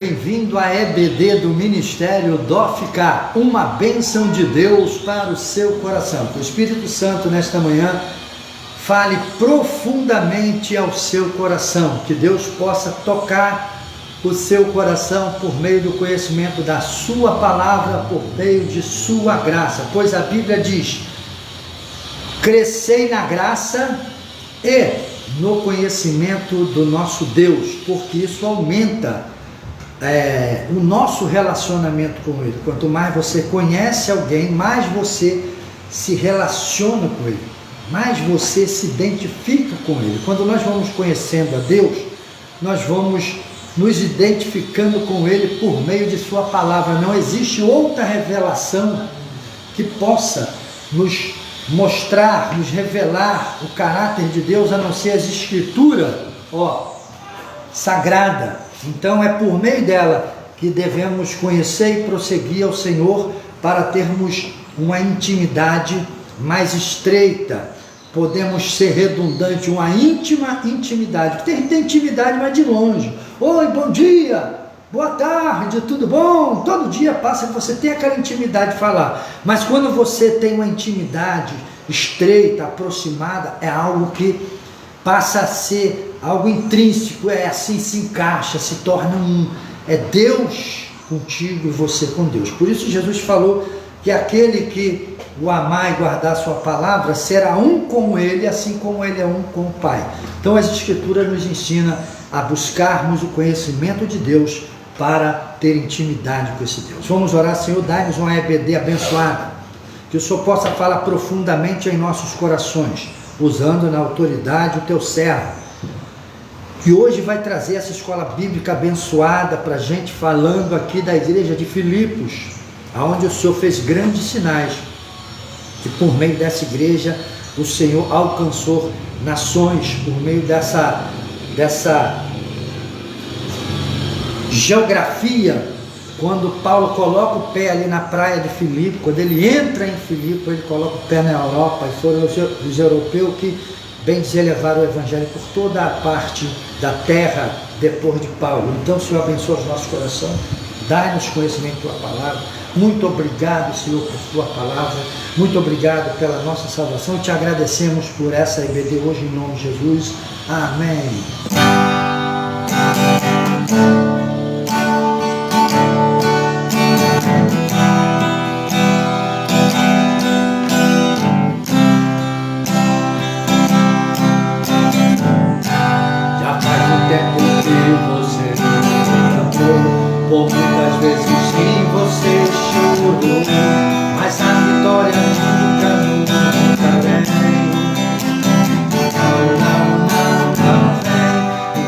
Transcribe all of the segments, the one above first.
bem-vindo à EBD do Ministério DOFK, uma bênção de Deus para o seu coração. Que o Espírito Santo, nesta manhã, fale profundamente ao seu coração, que Deus possa tocar o seu coração por meio do conhecimento da sua palavra, por meio de sua graça, pois a Bíblia diz: crescei na graça e no conhecimento do nosso Deus, porque isso aumenta o nosso relacionamento com Ele. Quanto mais você conhece alguém, mais você se relaciona com Ele, mais você se identifica com Ele. Quando nós vamos conhecendo a Deus, nós vamos nos identificando com Ele por meio de sua palavra. Não existe outra revelação que possa nos mostrar, nos revelar o caráter de Deus, a não ser as escrituras, sagrada. Então é por meio dela que devemos conhecer e prosseguir ao Senhor para termos uma intimidade mais estreita. Podemos ser redundante, uma íntima intimidade. Tem intimidade, mas de longe. Oi, bom dia, boa tarde, tudo bom? Todo dia passa que você tem aquela intimidade de falar. Mas quando você tem uma intimidade estreita, aproximada, é algo que passa a ser algo intrínseco, assim se encaixa, se torna um. É Deus contigo e você com Deus. Por isso Jesus falou que aquele que o amar e guardar sua palavra será um com Ele, assim como Ele é um com o Pai. Então as Escrituras nos ensinam a buscarmos o conhecimento de Deus para ter intimidade com esse Deus. Vamos orar. Senhor, dai-nos uma EBD abençoada, que o Senhor possa falar profundamente em nossos corações, usando na autoridade o teu servo, que hoje vai trazer essa escola bíblica abençoada para a gente, falando aqui da igreja de Filipos, onde o Senhor fez grandes sinais, e por meio dessa igreja o Senhor alcançou nações, por meio dessa geografia. Quando Paulo coloca o pé ali na praia de Filipe, quando ele entra em Filipe, ele coloca o pé na Europa, e foram os europeus que, bem dizer, levaram o evangelho por toda a parte da terra depois de Paulo. Então o Senhor abençoa os nossos corações, dá-nos conhecimento da tua palavra. Muito obrigado, Senhor, por tua palavra, muito obrigado pela nossa salvação, e te agradecemos por essa EBD hoje, em nome de Jesus, amém. Por muitas vezes sim você chorou, mas a vitória nunca vem. Não vem.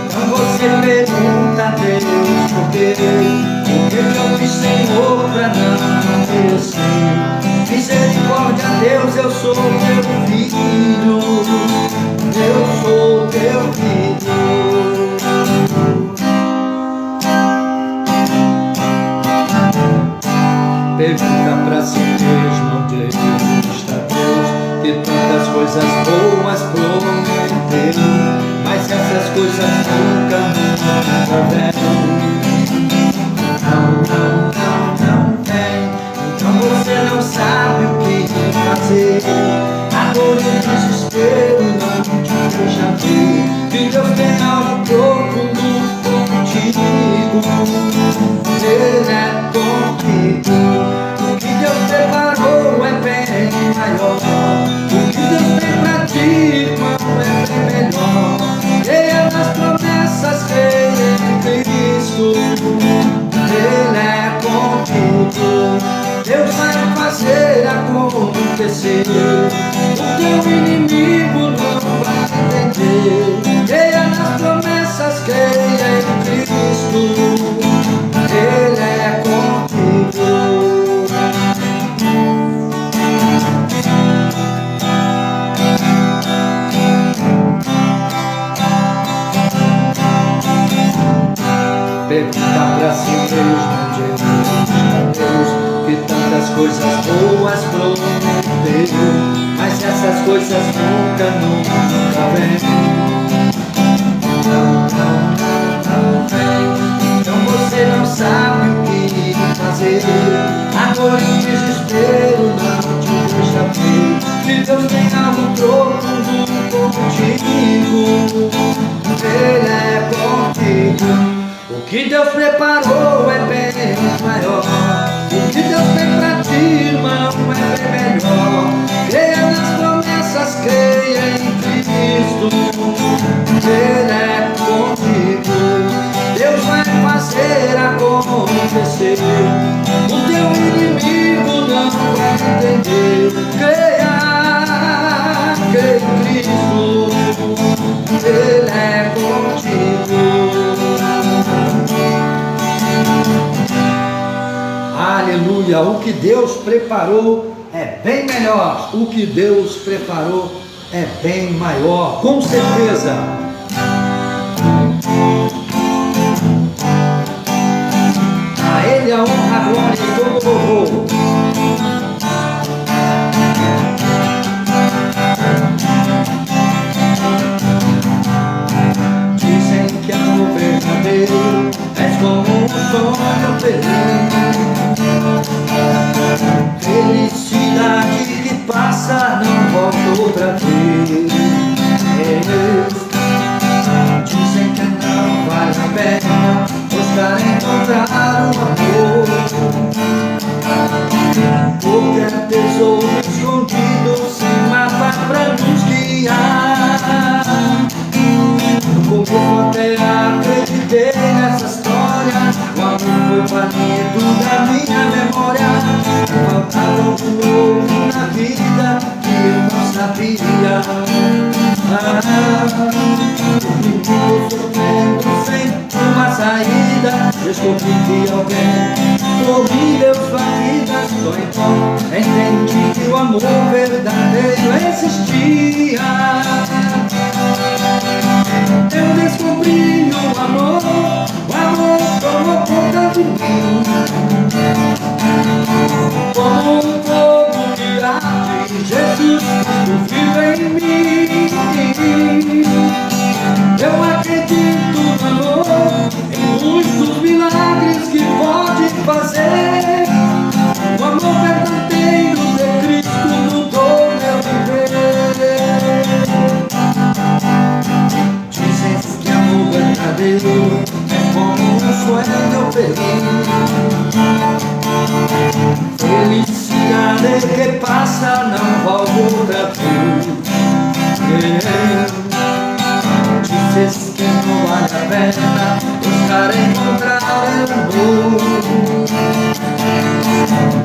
Então você pergunta a Deus por que eu fiz, Senhor, pra não merecer. Misericórdia, Deus, eu sou teu filho, eu sou teu filho. Pergunta pra si mesmo onde está Deus, que tantas coisas boas prometeu, mas essas coisas nunca vêm. Não vem. Então você não sabe o que fazer, a dor e o desespero não te deixa ver que Deus tem algo profundo contigo. Ele é contigo. O que Deus preparou é bem maior. O que Deus tem pra ti, irmão, é bem melhor. Creia nas promessas, creia em Cristo. Ele é contigo. Deus vai fazer acontecer. O teu inimigo não vai entender. Creia nas promessas, creia em Cristo. Ele é contigo. Pergunta pra si mesmo onde está Deus, que tantas coisas boas prometeu, mas essas coisas nunca vêm. Não vem. Então você não sabe Deus preparou é bem maior. O que Deus tem pra ti, irmão, é bem melhor. Creia nas promessas, creia em Cristo. Ele é contigo. Deus vai fazer acontecer. O teu inimigo não vai entender. Creia em Cristo. Ele é contigo. Aleluia. O que Deus preparou é bem melhor. O que Deus preparou é bem maior, com certeza. A Ele a honra, a glória e todo o louvor. Dizem que amor verdadeiro é como um sonho feliz. Felicidade que passa não volta outra vez. Dizem que não vale a pena buscar encontrar um amor, porque é tesouro escondido sem mapa pra nos guiar. No começo até acreditei nessa história, o amor foi banido da minha memória. Faltava um novo na vida que eu não sabia. Vivo sofrendo sem uma saída. Descobri que alguém sorriu sua vida. Só então entendi que o amor verdadeiro existia. Eu descobri o amor tomou conta de mim. Como um fogo que arde, Jesus Cristo vive em mim. Eu acredito no amor, em muitos milagres que pode fazer. O amor verdadeiro de Cristo mudou meu viver. Dizem que amor verdadeiro é como um sonho feliz. Felicidade que passa não volta outra vez. Dizes que não vale a pena buscar encontrar amor,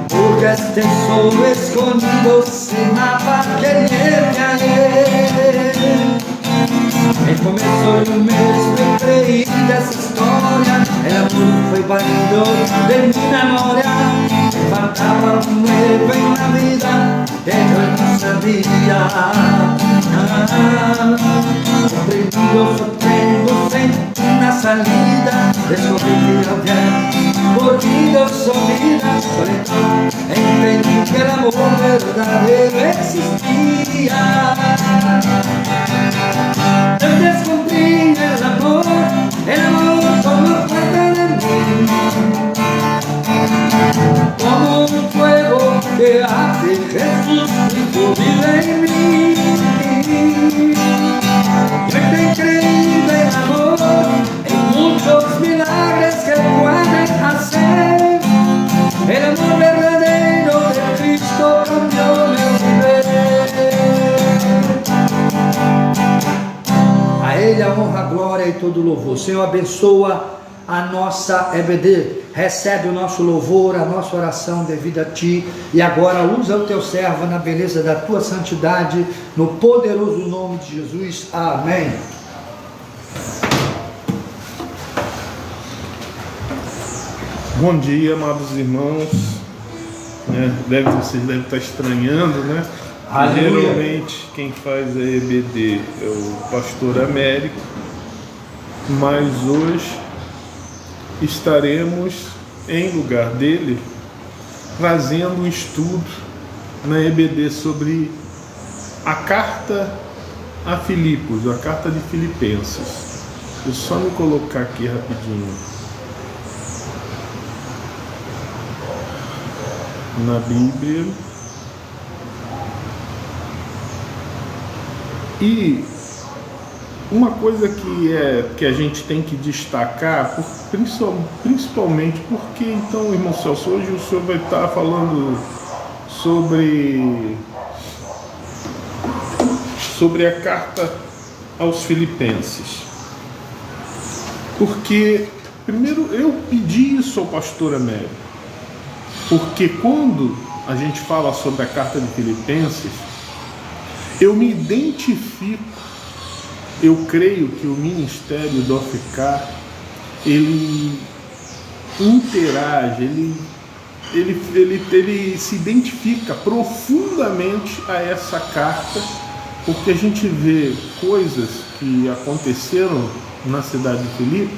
porque este tesouro escondido se mapa querer a ele. Em começo eu mesmo creí dessa história. El amor foi banido de minha memória. Faltava um erro na vida que eu não sabia. Oprimido, sofrendo sem uma salida. Descobri que alguém por mim deu sua vida. Só então entendi que o amor verdadeiro existia. Eu descobri el amor tomou conta de mim. Como um fuego que arde, Jesus Cristo vive em mim. Eu tenho creído em amor, em muitos milagres que podem fazer. El amor verdadeiro de Cristo cambiou meu viver. A Ele a honra, a glória e todo o louvor. Senhor, abençoa a nossa EBD, recebe o nosso louvor, a nossa oração devida a Ti, e agora usa o Teu servo na beleza da Tua santidade, no poderoso nome de Jesus, amém. Bom dia, amados irmãos. Vocês devem estar estranhando, né? Aleluia. Geralmente quem faz a EBD é o pastor Américo, mas hoje estaremos em lugar dele fazendo um estudo na EBD sobre a carta a Filipos, a carta de Filipenses. Deixa eu só me colocar aqui rapidinho na Bíblia. E Uma coisa que a gente tem que destacar, principalmente porque, então, irmão Celso, hoje o senhor vai estar falando sobre a carta aos Filipenses. Porque, primeiro, eu pedi isso ao pastor Amélio, porque quando a gente fala sobre a carta de Filipenses, eu me identifico, eu creio que o ministério do OFCAR, ele interage, ele se identifica profundamente a essa carta, porque a gente vê coisas que aconteceram na cidade de Filipe,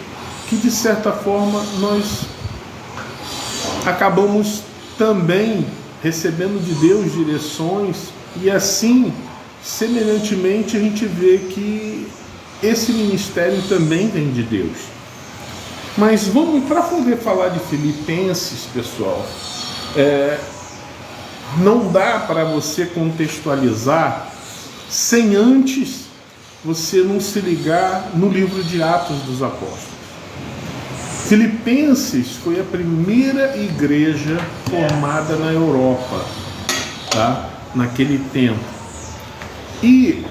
que de certa forma nós acabamos também recebendo de Deus direções, e assim, semelhantemente, a gente vê que esse ministério também vem de Deus. Mas vamos, para poder falar de Filipenses, pessoal, não dá para você contextualizar sem antes você não se ligar no livro de Atos dos Apóstolos. Filipenses foi a primeira igreja formada na Europa, tá? Naquele tempo. E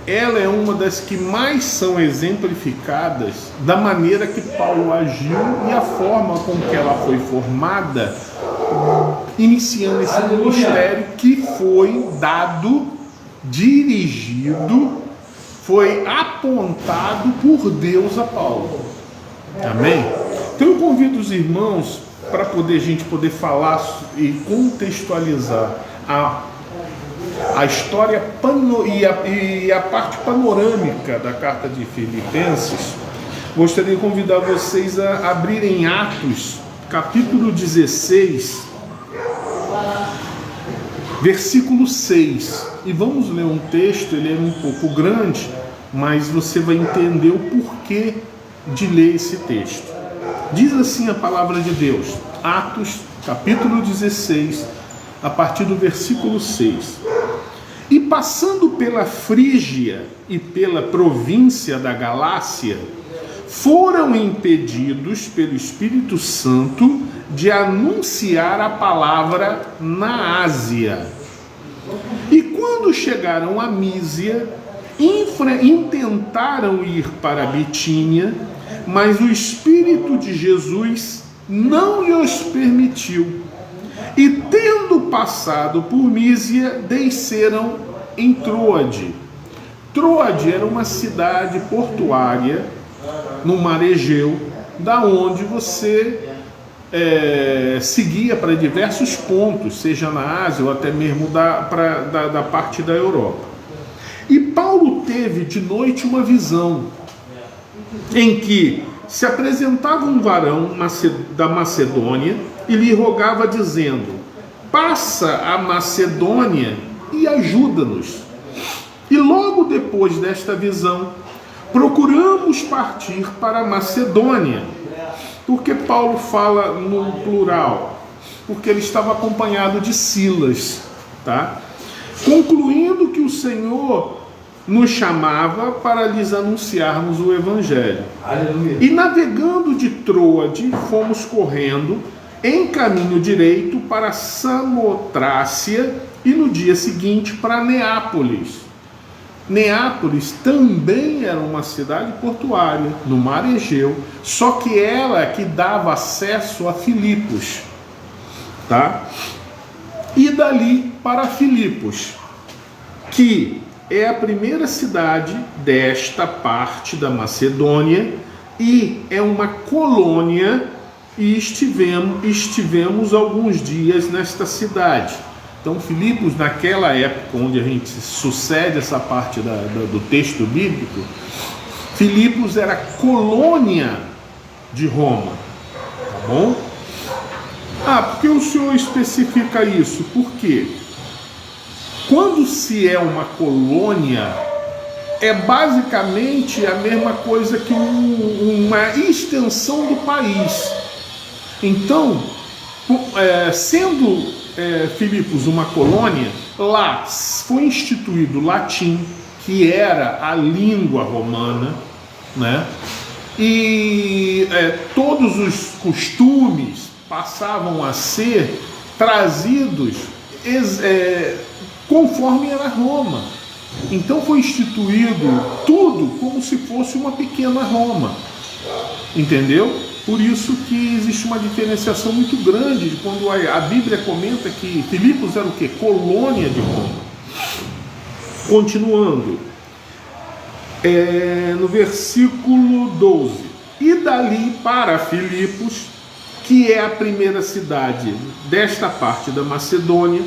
ela é uma das que mais são exemplificadas da maneira que Paulo agiu e a forma com que ela foi formada, iniciando esse ministério que foi dado, dirigido, foi apontado por Deus a Paulo. Amém? Então eu convido os irmãos para a gente poder falar e contextualizar a história e a parte panorâmica da carta de Filipenses. Gostaria de convidar vocês a abrirem Atos, capítulo 16, versículo 6. E vamos ler um texto, ele é um pouco grande, mas você vai entender o porquê de ler esse texto. Diz assim a palavra de Deus, Atos, capítulo 16, a partir do versículo 6. E passando pela Frígia e pela província da Galácia, foram impedidos pelo Espírito Santo de anunciar a palavra na Ásia. E quando chegaram a Mísia, intentaram ir para Bitínia, mas o Espírito de Jesus não lhes permitiu. E tendo passado por Mísia, desceram em Troade. Troade era uma cidade portuária no mar Egeu, da onde você seguia para diversos pontos, seja na Ásia ou até mesmo da parte da Europa. E Paulo teve de noite uma visão, em que se apresentava um varão da Macedônia e lhe rogava dizendo: passa a Macedônia e ajuda-nos. E logo depois desta visão, procuramos partir para a Macedônia. Porque Paulo fala no plural? Porque ele estava acompanhado de Silas, tá? Concluindo que o Senhor nos chamava para lhes anunciarmos o Evangelho. Aleluia. E navegando de Troade, fomos correndo em caminho direito para Samotrácia e no dia seguinte para Neápolis. Neápolis também era uma cidade portuária no mar Egeu, só que ela que dava acesso a Filipos, tá? E dali para Filipos, que é a primeira cidade desta parte da Macedônia e é uma colônia, e estivemos alguns dias nesta cidade. Então, Filipos, naquela época onde a gente sucede essa parte do texto bíblico, Filipos era colônia de Roma, tá bom? Por que o senhor especifica isso? Por quê? Quando se é uma colônia, é basicamente a mesma coisa que uma extensão do país. Então, sendo Filipos uma colônia, lá foi instituído latim, que era a língua romana, né? E todos os costumes passavam a ser trazidos conforme era Roma. Então foi instituído tudo como se fosse uma pequena Roma, entendeu? Por isso que existe uma diferenciação muito grande de quando a Bíblia comenta que Filipos era o quê? Colônia de Roma. Continuando, no versículo 12: e dali para Filipos, que é a primeira cidade desta parte da Macedônia,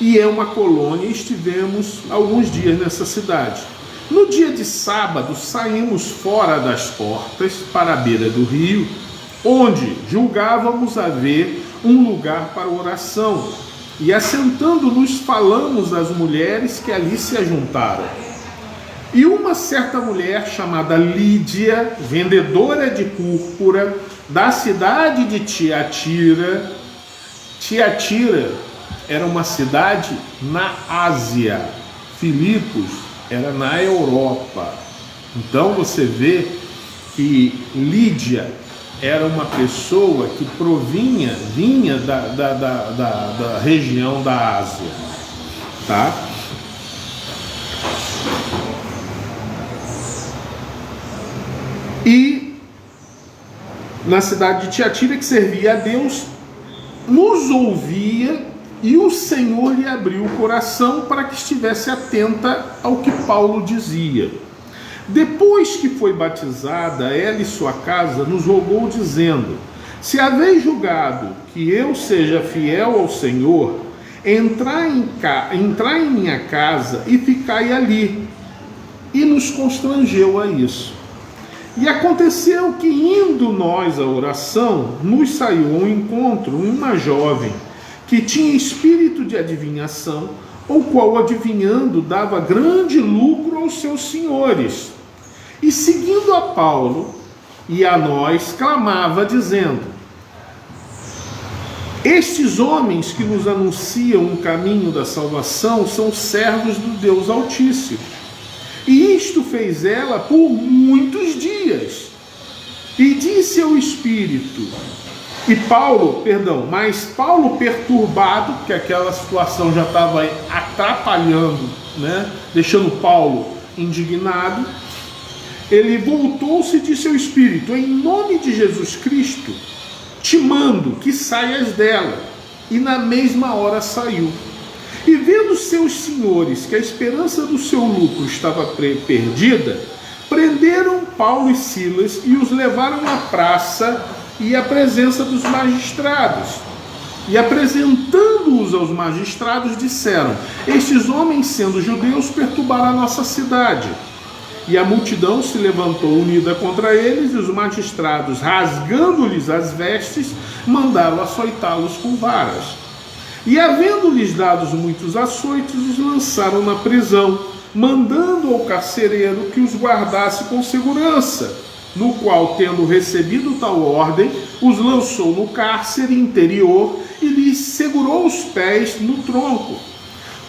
e é uma colônia, estivemos alguns dias nessa cidade. No dia de sábado, saímos fora das portas para a beira do rio, onde julgávamos haver um lugar para oração, e assentando-nos falamos às mulheres que ali se ajuntaram. E uma certa mulher chamada Lídia, vendedora de púrpura, da cidade de Tiatira. Tiatira era uma cidade na Ásia, Filipos era na Europa. Então você vê que Lídia era uma pessoa que vinha da região da Ásia, tá? E na cidade de Tiatira, que servia a Deus, nos ouvia, e o Senhor lhe abriu o coração para que estivesse atenta ao que Paulo dizia. Depois que foi batizada, ela e sua casa nos rogou, dizendo: se haveis julgado que eu seja fiel ao Senhor, entrai em minha casa e ficai ali. E nos constrangeu a isso. E aconteceu que, indo nós à oração, nos saiu ao encontro uma jovem que tinha espírito de adivinhação, o qual, adivinhando, dava grande lucro aos seus senhores. E, seguindo a Paulo e a nós, clamava, dizendo: estes homens que nos anunciam o caminho da salvação são servos do Deus Altíssimo. E isto fez ela por muitos dias. E disse ao Espírito, mas Paulo, perturbado, porque aquela situação já estava atrapalhando, né, deixando Paulo indignado, ele voltou-se e disse ao Espírito: em nome de Jesus Cristo, te mando que saias dela. E na mesma hora saiu. E vendo seus senhores que a esperança do seu lucro estava perdida, prenderam Paulo e Silas e os levaram à praça e à presença dos magistrados. E apresentando-os aos magistrados, disseram: estes homens, sendo judeus, perturbaram a nossa cidade. E a multidão se levantou unida contra eles, e os magistrados, rasgando-lhes as vestes, mandaram açoitá-los com varas. E, havendo-lhes dados muitos açoites, os lançaram na prisão, mandando ao carcereiro que os guardasse com segurança, no qual, tendo recebido tal ordem, os lançou no cárcere interior e lhes segurou os pés no tronco.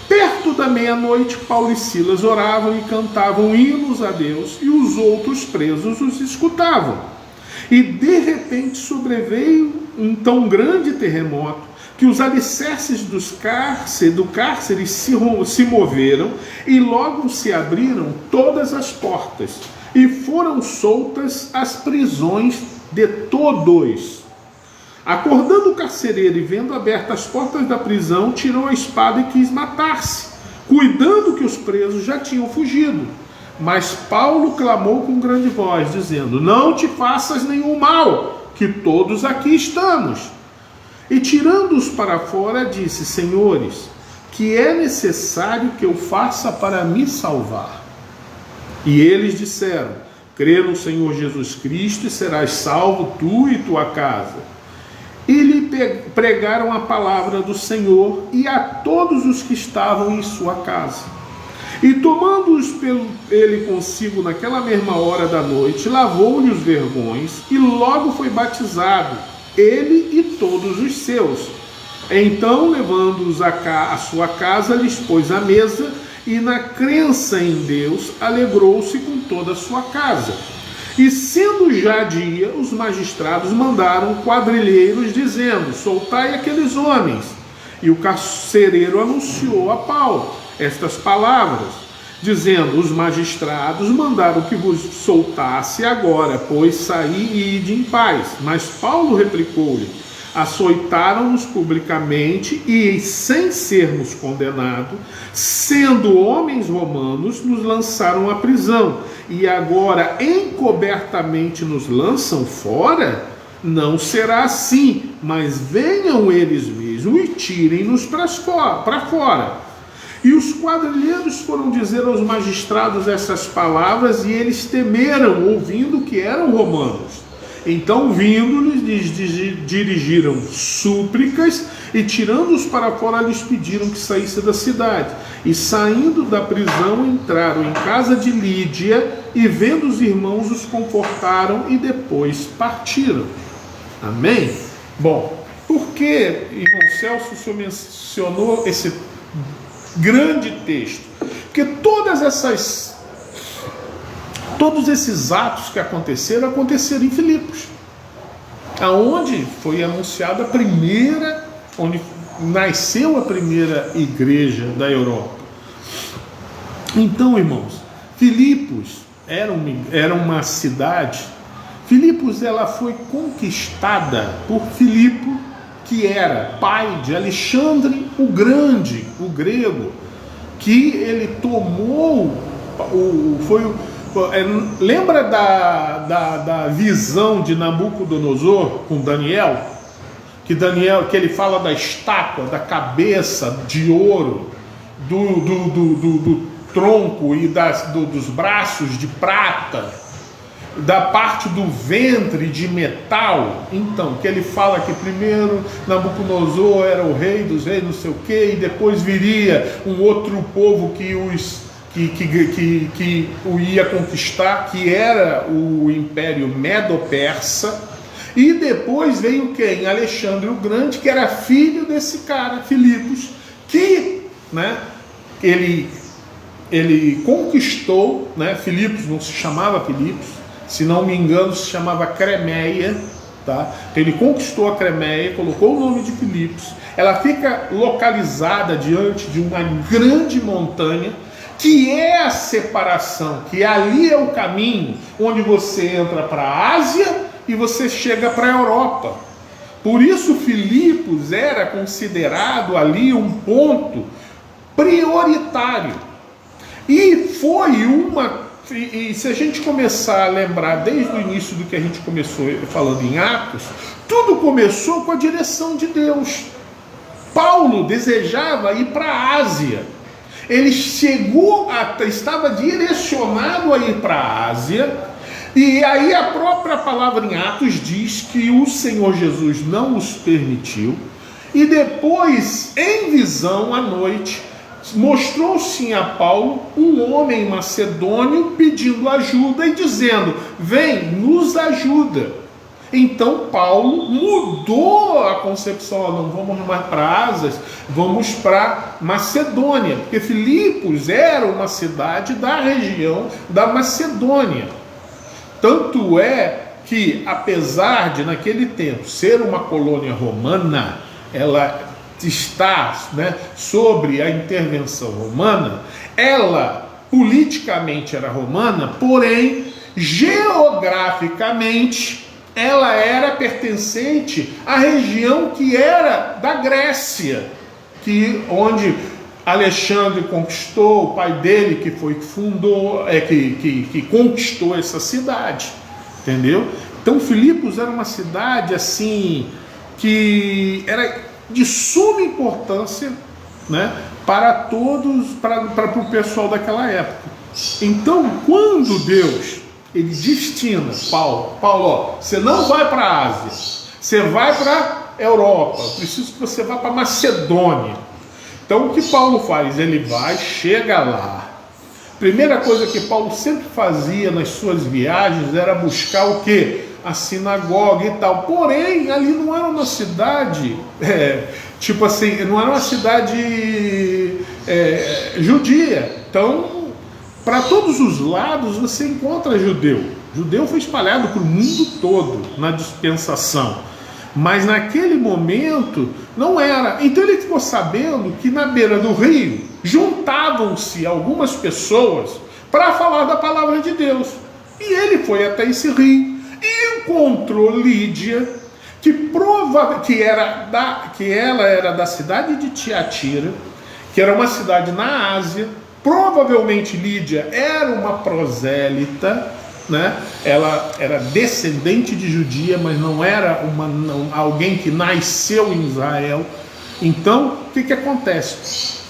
Perto da meia-noite, Paulo e Silas oravam e cantavam hinos a Deus, e os outros presos os escutavam. E de repente sobreveio um tão grande terremoto que os alicerces do cárcere se moveram, e logo se abriram todas as portas, e foram soltas as prisões de todos. Acordando o carcereiro e vendo abertas as portas da prisão, tirou a espada e quis matar-se, cuidando que os presos já tinham fugido. Mas Paulo clamou com grande voz, dizendo: não te faças nenhum mal, que todos aqui estamos. E tirando-os para fora, disse: senhores, que é necessário que eu faça para me salvar? E eles disseram: crê no Senhor Jesus Cristo e serás salvo, tu e tua casa. E lhe pregaram a palavra do Senhor e a todos os que estavam em sua casa. E tomando-os ele consigo naquela mesma hora da noite, lavou-lhe os vergões e logo foi batizado, ele e todos os seus. Então, levando-os à sua casa, lhes pôs a mesa e na crença em Deus alegrou-se com toda a sua casa. E sendo já dia, os magistrados mandaram quadrilheiros dizendo: soltai aqueles homens. E o carcereiro anunciou a Paulo estas palavras, dizendo: os magistrados mandaram que vos soltasse agora, pois saí e ide em paz. Mas Paulo replicou-lhe: açoitaram-nos publicamente e, sem sermos condenados, sendo homens romanos, nos lançaram à prisão. E agora encobertamente nos lançam fora? Não será assim, mas venham eles mesmos e tirem-nos para fora. E os quadrilheiros foram dizer aos magistrados essas palavras, e eles temeram, ouvindo que eram romanos. Então, vindo-lhes, dirigiram súplicas, e tirando-os para fora, lhes pediram que saísse da cidade. E saindo da prisão, entraram em casa de Lídia, e vendo os irmãos, os confortaram, e depois partiram. Amém? Bom, por que, irmão Celso, o senhor mencionou esse grande texto? Porque todos esses atos que aconteceram em Filipos, aonde foi anunciada onde nasceu a primeira igreja da Europa. Então, irmãos, Filipos era uma cidade. Filipos, ela foi conquistada por Filipo, que era pai de Alexandre o Grande, o grego, que ele tomou lembra da visão de Nabucodonosor com Daniel? Que ele fala da estátua, da cabeça de ouro, do tronco e dos braços de prata, da parte do ventre de metal. Então, que ele fala que primeiro Nabucodonosor era o rei dos reis, não sei o que, e depois viria um outro povo que o ia conquistar, que era o Império Medo-Persa, e depois veio quem? Alexandre o Grande, que era filho desse cara, Filipos, que, né, ele conquistou, né? Filipos não se chamava Filipos, se não me engano se chamava Cremeia, tá? Ele conquistou a Cremeia, colocou o nome de Filipos. Ela fica localizada diante de uma grande montanha, que é a separação, que ali é o caminho onde você entra para a Ásia e você chega para a Europa. Por isso Filipos era considerado ali um ponto prioritário. E se a gente começar a lembrar desde o início do que a gente começou falando em Atos, tudo começou com a direção de Deus. Paulo desejava ir para a Ásia. Ele estava direcionado a ir para a Ásia, e aí a própria palavra em Atos diz que o Senhor Jesus não os permitiu, e depois, em visão à noite, mostrou-se a Paulo um homem macedônio pedindo ajuda e dizendo: vem, nos ajuda. Então Paulo mudou a concepção: não vamos mais para Ásia, vamos para Macedônia, porque Filipos era uma cidade da região da Macedônia. Tanto é que, apesar de naquele tempo ser uma colônia romana, ela está, né, sobre a intervenção romana, ela politicamente era romana, porém geograficamente ela era pertencente à região que era da Grécia, onde Alexandre conquistou, o pai dele que fundou, que conquistou essa cidade, entendeu? Então Filipos era uma cidade assim que era de suma importância, né, para todos, para o pessoal daquela época. Então, quando Deus ele destina Paulo, ó, você não vai para a Ásia, você vai para a Europa, eu preciso que você vá para a Macedônia. Então, o que Paulo faz? Ele vai, chega lá. Primeira coisa que Paulo sempre fazia nas suas viagens era buscar o quê? a sinagoga e tal. Porém, ali não era uma cidade, tipo assim, não era uma cidade judia. Então, para todos os lados você encontra judeu. Judeu foi espalhado para o mundo todo na dispensação. Mas naquele momento não era. Então ele ficou sabendo que na beira do rio juntavam-se algumas pessoas para falar da palavra de Deus. E ele foi até esse rio e encontrou Lídia, que ela era da cidade de Tiatira, que era uma cidade na Ásia. Provavelmente Lídia era uma prosélita, né? Ela era descendente de judia, mas não era alguém que nasceu em Israel. Então, o que acontece?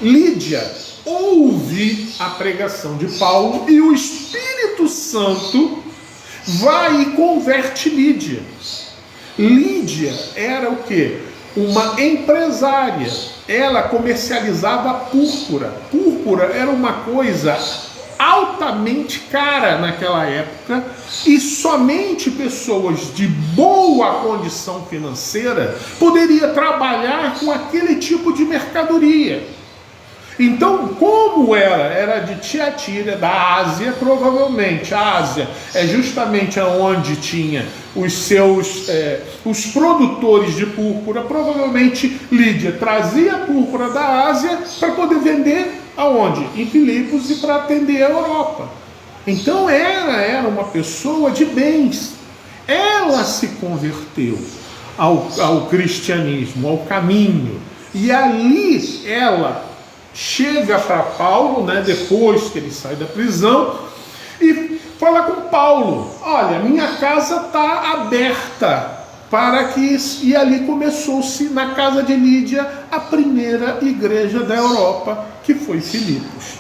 Lídia ouve a pregação de Paulo e o Espírito Santo vai e converte Lídia. Lídia era o quê? Uma empresária. Ela comercializava púrpura. Púrpura era uma coisa altamente cara naquela época e somente pessoas de boa condição financeira poderiam trabalhar com aquele tipo de mercadoria. Então, como era de Tiatira, da Ásia, provavelmente a Ásia é justamente onde tinha os produtores de púrpura. Provavelmente Lídia trazia a púrpura da Ásia para poder vender aonde? Em Filipos, e para atender a Europa. Então era uma pessoa de bens. Ela se converteu ao cristianismo, ao caminho, e ali ela chega para Paulo, né, depois que ele sai da prisão, e fala com Paulo: olha, minha casa está aberta para que... E ali começou-se, na casa de Lídia, a primeira igreja da Europa, que foi Filipos.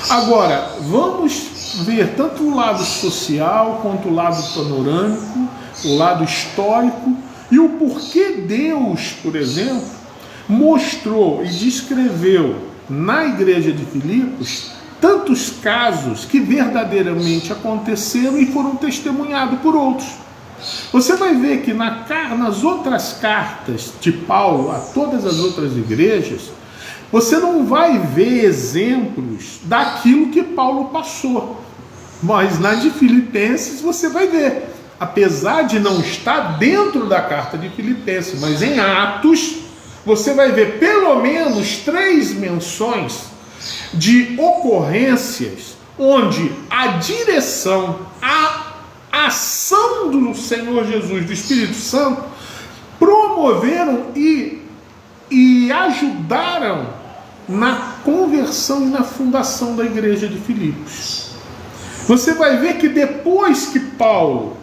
Agora, vamos ver tanto o lado social, quanto o lado panorâmico, o lado histórico, e o porquê Deus, por exemplo, mostrou e descreveu na igreja de Filipos tantos casos que verdadeiramente aconteceram e foram testemunhados por outros. Você vai ver que nas outras cartas de Paulo a todas as outras igrejas, você não vai ver exemplos daquilo que Paulo passou, mas na de Filipenses você vai ver, apesar de não estar dentro da carta de Filipenses, mas em Atos você vai ver pelo menos 3 menções de ocorrências onde a direção, a ação do Senhor Jesus, do Espírito Santo, promoveram e ajudaram na conversão e na fundação da igreja de Filipos. Você vai ver que depois que Paulo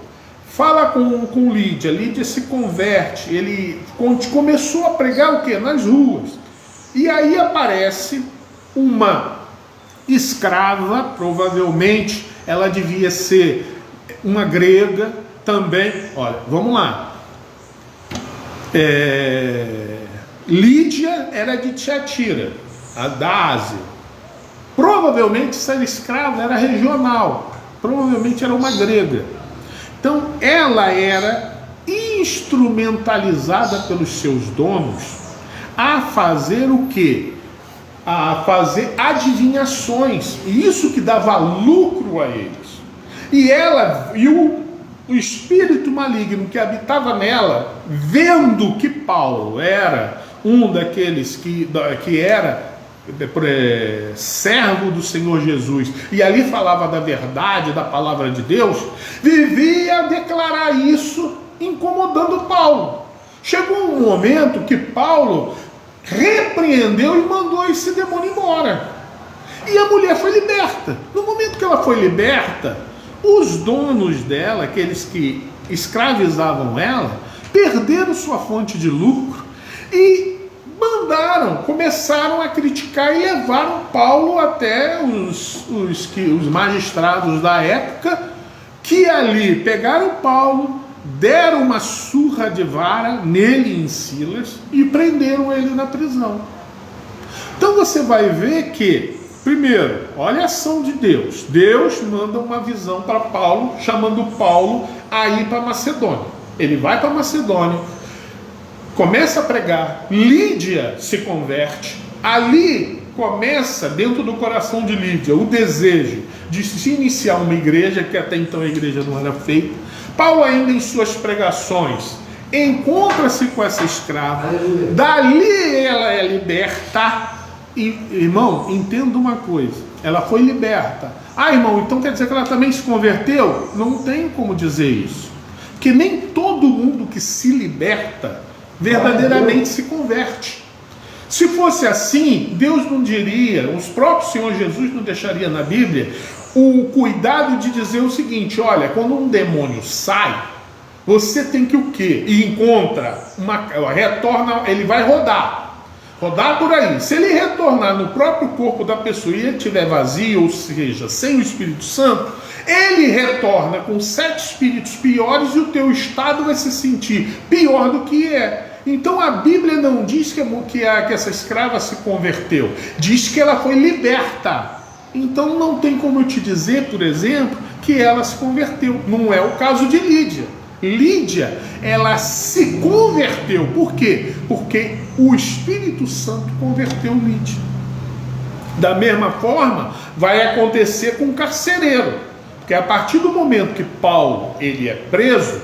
fala com Lídia, Lídia se converte, ele começou a pregar o quê? Nas ruas. E aí aparece uma escrava, provavelmente ela devia ser uma grega também. Olha, vamos lá. Lídia era de Tiatira, da Ásia. Provavelmente essa escrava era regional, provavelmente era uma grega. Então ela era instrumentalizada pelos seus donos a fazer o quê? A fazer adivinhações, e isso que dava lucro a eles. E o espírito maligno que habitava nela, vendo que Paulo era um daqueles que era servo do Senhor Jesus, e ali falava da verdade, da palavra de Deus, vivia a declarar isso, incomodando Paulo. Chegou um momento que Paulo repreendeu e mandou esse demônio embora, e a mulher foi liberta. No momento que ela foi liberta, os donos dela, aqueles que escravizavam ela, perderam sua fonte de lucro e começaram a criticar e levaram Paulo até os magistrados da época, que ali pegaram Paulo, deram uma surra de vara nele e em Silas e prenderam ele na prisão. Então você vai ver que Primeiro, olha a ação de Deus. Deus manda uma visão para Paulo, chamando Paulo a ir para Macedônia. Ele vai para Macedônia, começa a pregar, Lídia se converte. Ali começa, dentro do coração de Lídia, o desejo de se iniciar uma igreja, que até então a igreja não era feita. Paulo ainda em suas pregações encontra-se com essa escrava. Aleluia. Dali ela é liberta. E, irmão, entenda uma coisa, ela foi liberta. Ah, irmão, então quer dizer que ela também se converteu? Não tem como dizer isso, que nem todo mundo que se liberta verdadeiramente se converte. Se fosse assim, Deus não diria, os próprios Senhor Jesus não deixaria na Bíblia o cuidado de dizer o seguinte: olha, quando um demônio sai, você tem que o quê? E encontra retorna, ele vai rodar por aí. Se ele retornar no próprio corpo da pessoa e ele estiver vazio, ou seja, sem o Espírito Santo, ele retorna com 7 espíritos piores e o teu estado vai se sentir pior do que é. Então a Bíblia não diz que essa escrava se converteu, diz que ela foi liberta. Então não tem como eu te dizer, por exemplo, que ela se converteu. Não é o caso de Lídia. Lídia, ela se converteu. Por quê? Porque o Espírito Santo converteu Lídia. Da mesma forma, vai acontecer com o carcereiro. Porque a partir do momento que Paulo ele é preso,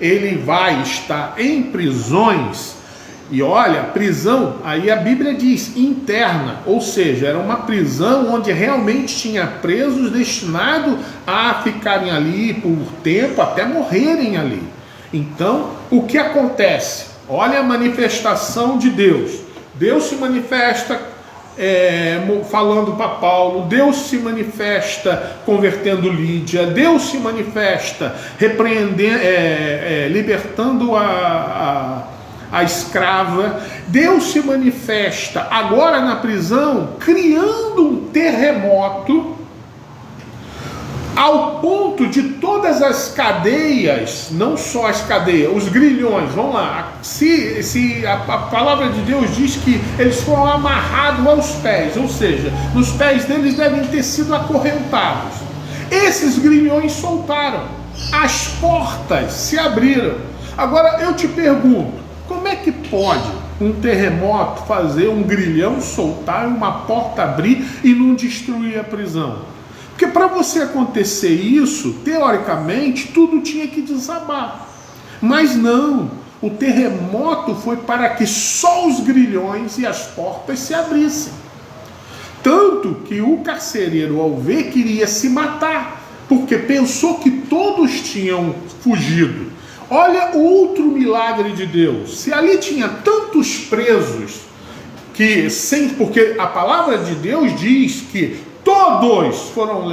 ele vai estar em prisões. E olha, prisão, aí a Bíblia diz interna, ou seja, era uma prisão onde realmente tinha presos destinados a ficarem ali por tempo, até morrerem ali. Então, o que acontece? Olha a manifestação de Deus. Deus se manifesta falando para Paulo, Deus se manifesta convertendo Lídia, Deus se manifesta repreendendo, libertando a escrava. Deus se manifesta agora na prisão, criando um terremoto, ao ponto de todas as cadeias, não só as cadeias, os grilhões, vamos lá, se a palavra de Deus diz que eles foram amarrados aos pés, ou seja, nos pés deles devem ter sido acorrentados. Esses grilhões soltaram, as portas se abriram. Agora eu te pergunto, como é que pode um terremoto fazer um grilhão soltar, uma porta abrir e não destruir a prisão? Porque para você acontecer isso, teoricamente, tudo tinha que desabar. Mas não, o terremoto foi para que só os grilhões e as portas se abrissem. Tanto que o carcereiro, ao ver, queria se matar, porque pensou que todos tinham fugido. Olha outro milagre de Deus. Se ali tinha tantos presos, porque a palavra de Deus diz que todos foram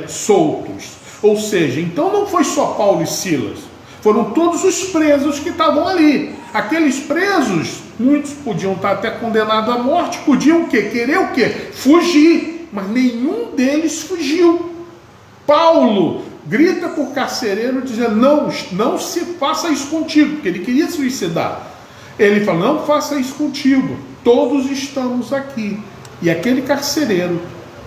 soltos. Ou seja, então não foi só Paulo e Silas, foram todos os presos que estavam ali. Aqueles presos, muitos podiam estar até condenados à morte, podiam o quê? Querer o quê? Fugir, mas nenhum deles fugiu. Paulo grita para o carcereiro dizendo: não se faça isso contigo, porque ele queria suicidar. Ele fala: não faça isso contigo, todos estamos aqui. E aquele carcereiro,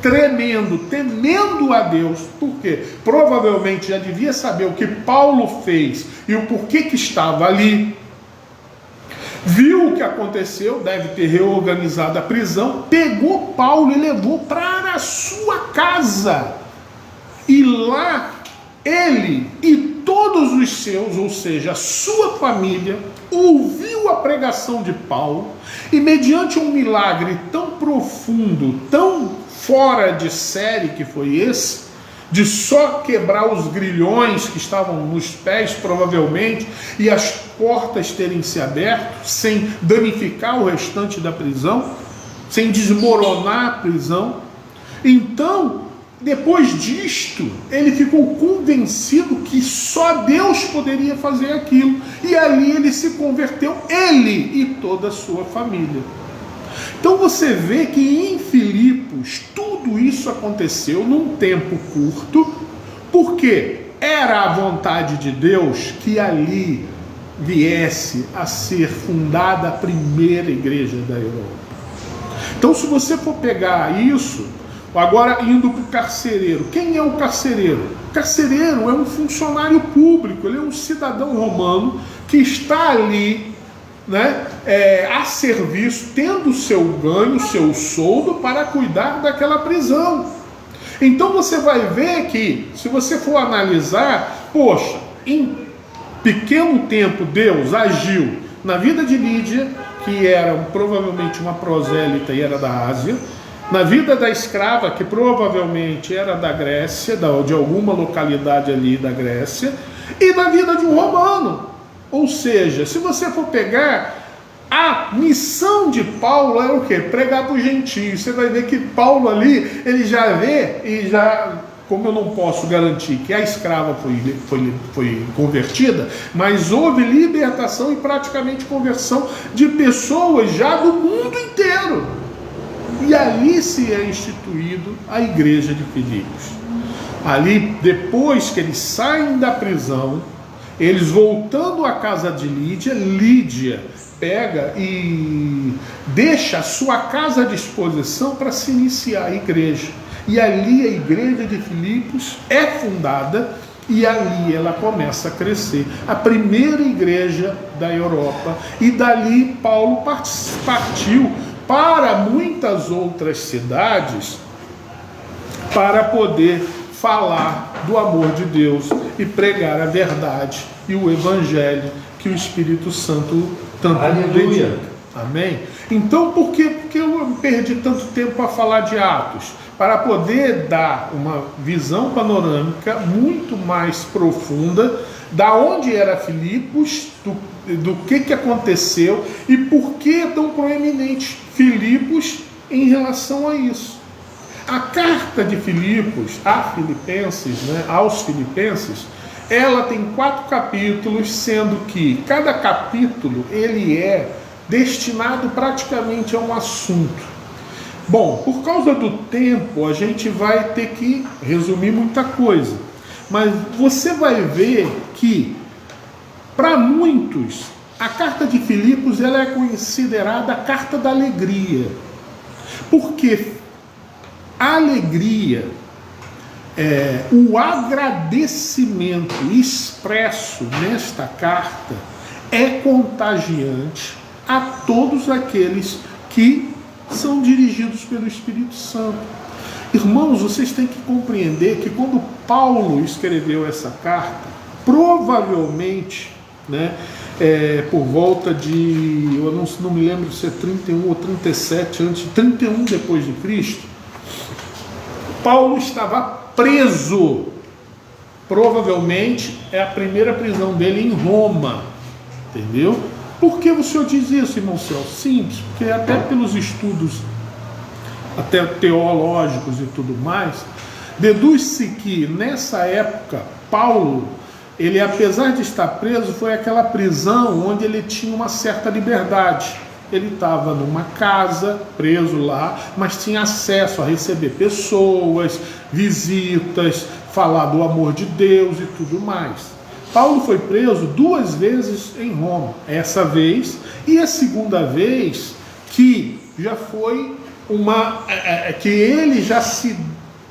tremendo, temendo a Deus, porque provavelmente já devia saber o que Paulo fez e o porquê que estava ali, viu o que aconteceu, deve ter reorganizado a prisão, pegou Paulo e levou para a sua casa. E lá ele e todos os seus, ou seja, a sua família, ouviu a pregação de Paulo, e mediante um milagre tão profundo, tão fora de série que foi esse, de só quebrar os grilhões que estavam nos pés provavelmente, e as portas terem se aberto, sem danificar o restante da prisão, sem desmoronar a prisão. Então, depois disto, ele ficou convencido que só Deus poderia fazer aquilo. E ali ele se converteu, ele e toda a sua família. Então você vê que em Filipos tudo isso aconteceu num tempo curto, porque era a vontade de Deus que ali viesse a ser fundada a primeira igreja da Europa. Então, se você for pegar isso, Agora, indo para o carcereiro. Quem é o carcereiro? O carcereiro é um funcionário público, ele é um cidadão romano que está ali, né, a serviço, tendo seu ganho, seu soldo para cuidar daquela prisão. Então você vai ver que, se você for analisar, poxa, em pequeno tempo Deus agiu na vida de Lídia, que era provavelmente uma prosélita e era da Ásia, na vida da escrava, que provavelmente era da Grécia, de alguma localidade ali da Grécia, e na vida de um romano. Ou seja, se você for pegar, a missão de Paulo era o quê? Pregar para os gentios. Você vai ver que Paulo ali, ele já vê, e já, como eu não posso garantir que a escrava foi convertida, mas houve libertação e praticamente conversão de pessoas já do mundo inteiro. E ali se é instituído a igreja de Filipos. Ali, depois que eles saem da prisão, eles voltando à casa de Lídia, Lídia pega e deixa a sua casa à disposição para se iniciar a igreja. E ali a igreja de Filipos é fundada e ali ela começa a crescer. A primeira igreja da Europa. E dali Paulo partiu para muitas outras cidades para poder falar do amor de Deus e pregar a verdade e o evangelho que o Espírito Santo tanto dedica. Amém? Então, por que eu perdi tanto tempo a falar de Atos? Para poder dar uma visão panorâmica muito mais profunda da onde era Filipos, do que aconteceu e por que tão proeminente Filipos em relação a isso. A carta de Filipos aos Filipenses, ela tem 4 capítulos, sendo que cada capítulo ele é destinado praticamente a um assunto. Bom, por causa do tempo, a gente vai ter que resumir muita coisa. Mas você vai ver que, para muitos, a carta de Filipos ela é considerada a carta da alegria. Porque a alegria, o agradecimento expresso nesta carta é contagiante a todos aqueles que são dirigidos pelo Espírito Santo. Irmãos, vocês têm que compreender que quando Paulo escreveu essa carta, provavelmente, né, por volta de, eu não me lembro se é 31 ou 37, antes de 31 depois de Cristo, Paulo estava preso. Provavelmente é a primeira prisão dele em Roma. Entendeu? Por que o senhor diz isso, irmão Celso? Simples, porque até pelos estudos até teológicos e tudo mais, deduz-se que nessa época Paulo, ele apesar de estar preso, foi aquela prisão onde ele tinha uma certa liberdade. Ele estava numa casa, preso lá, mas tinha acesso a receber pessoas, visitas, falar do amor de Deus e tudo mais. Paulo foi preso 2 vezes em Roma, essa vez, e a segunda vez que já foi que ele já se...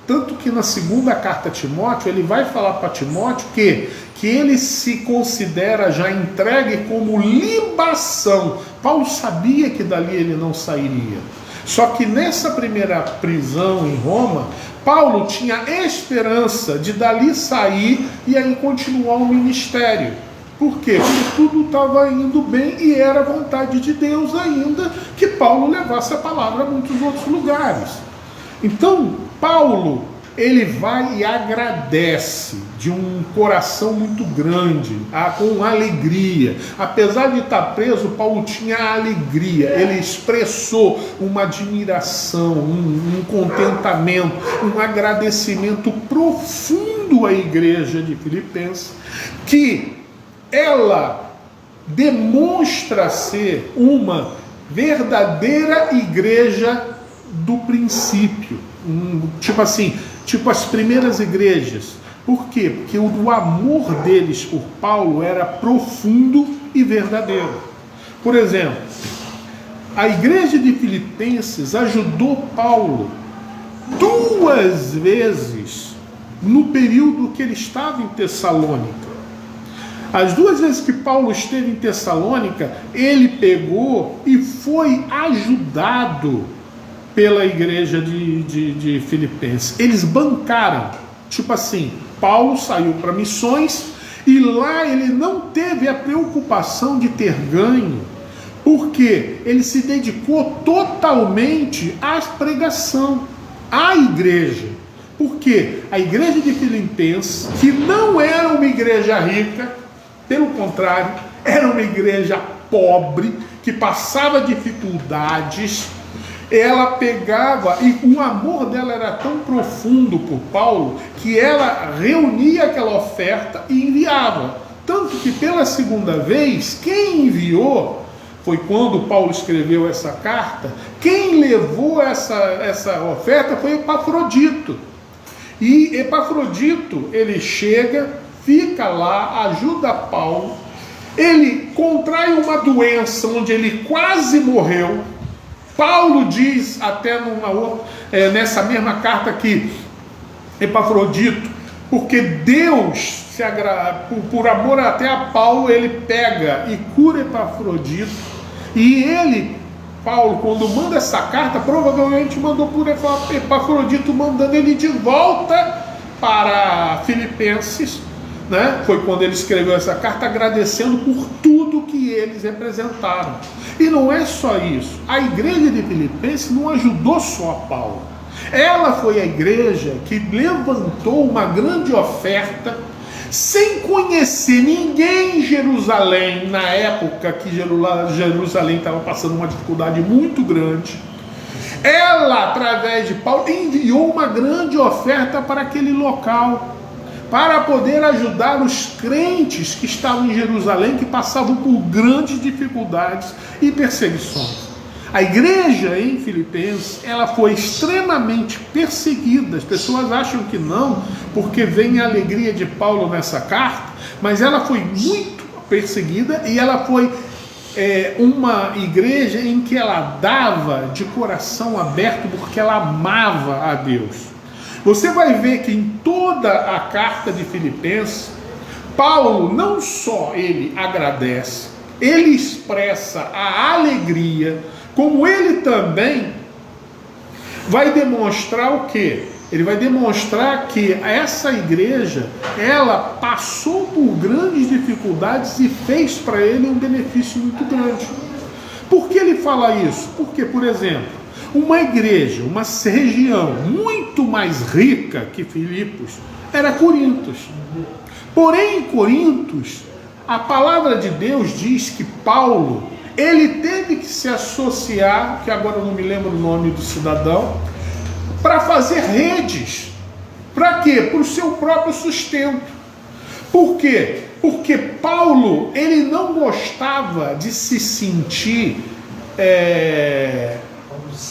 Tanto que na segunda carta a Timóteo, ele vai falar para Timóteo que ele se considera já entregue como libação. Paulo sabia que dali ele não sairia. Só que nessa primeira prisão em Roma, Paulo tinha esperança de dali sair e aí continuar o ministério. Por quê? Porque tudo estava indo bem e era vontade de Deus ainda que Paulo levasse a palavra a muitos outros lugares. Então, Paulo, ele vai e agradece de um coração muito grande, com alegria. Apesar de estar preso, Paulo tinha alegria. Ele expressou uma admiração, um contentamento, um agradecimento profundo à igreja de Filipenses, que ela demonstra ser uma verdadeira igreja do princípio. Tipo assim, tipo as primeiras igrejas. Por quê? Porque o amor deles por Paulo era profundo e verdadeiro. Por exemplo, a igreja de Filipenses ajudou Paulo 2 vezes no período que ele estava em Tessalônica. As 2 vezes que Paulo esteve em Tessalônica, ele pegou e foi ajudado pela igreja de Filipenses. Eles bancaram, tipo assim, Paulo saiu para missões e lá ele não teve a preocupação de ter ganho, porque ele se dedicou totalmente à pregação, à igreja. Porque a igreja de Filipenses, que não era uma igreja rica, pelo contrário, era uma igreja pobre, que passava dificuldades, ela pegava, e o amor dela era tão profundo por Paulo, que ela reunia aquela oferta e enviava. Tanto que pela segunda vez, quem enviou, foi quando Paulo escreveu essa carta, quem levou essa oferta foi Epafrodito. E Epafrodito, ele chega, fica lá, ajuda Paulo, ele contrai uma doença onde ele quase morreu. Paulo diz até nessa mesma carta que Epafrodito, porque Deus, por amor até a Paulo, ele pega e cura Epafrodito. E Paulo, quando manda essa carta, provavelmente mandou por Epafrodito, mandando ele de volta para Filipenses, né? Foi quando ele escreveu essa carta agradecendo por tudo que eles representaram. E não é só isso, a igreja de Filipenses não ajudou só a Paulo, ela foi a igreja que levantou uma grande oferta, sem conhecer ninguém em Jerusalém, na época que Jerusalém estava passando uma dificuldade muito grande. Ela, através de Paulo, enviou uma grande oferta para aquele local, para poder ajudar os crentes que estavam em Jerusalém, que passavam por grandes dificuldades e perseguições. A igreja em Filipenses, ela foi extremamente perseguida. As pessoas acham que não, porque vem a alegria de Paulo nessa carta, mas ela foi muito perseguida e ela foi uma igreja em que ela dava de coração aberto, porque ela amava a Deus. Você vai ver que em toda a carta de Filipenses, Paulo não só ele agradece, ele expressa a alegria, como ele também vai demonstrar o quê? Ele vai demonstrar que essa igreja, ela passou por grandes dificuldades e fez para ele um benefício muito grande. Por que ele fala isso? Porque, por exemplo, uma igreja, uma região muito mais rica que Filipos era Corintos. Porém, em Corintos, a palavra de Deus diz que Paulo, ele teve que se associar, que agora eu não me lembro o nome do cidadão, para fazer redes. Para quê? Para o seu próprio sustento. Por quê? Porque Paulo, ele não gostava de se sentir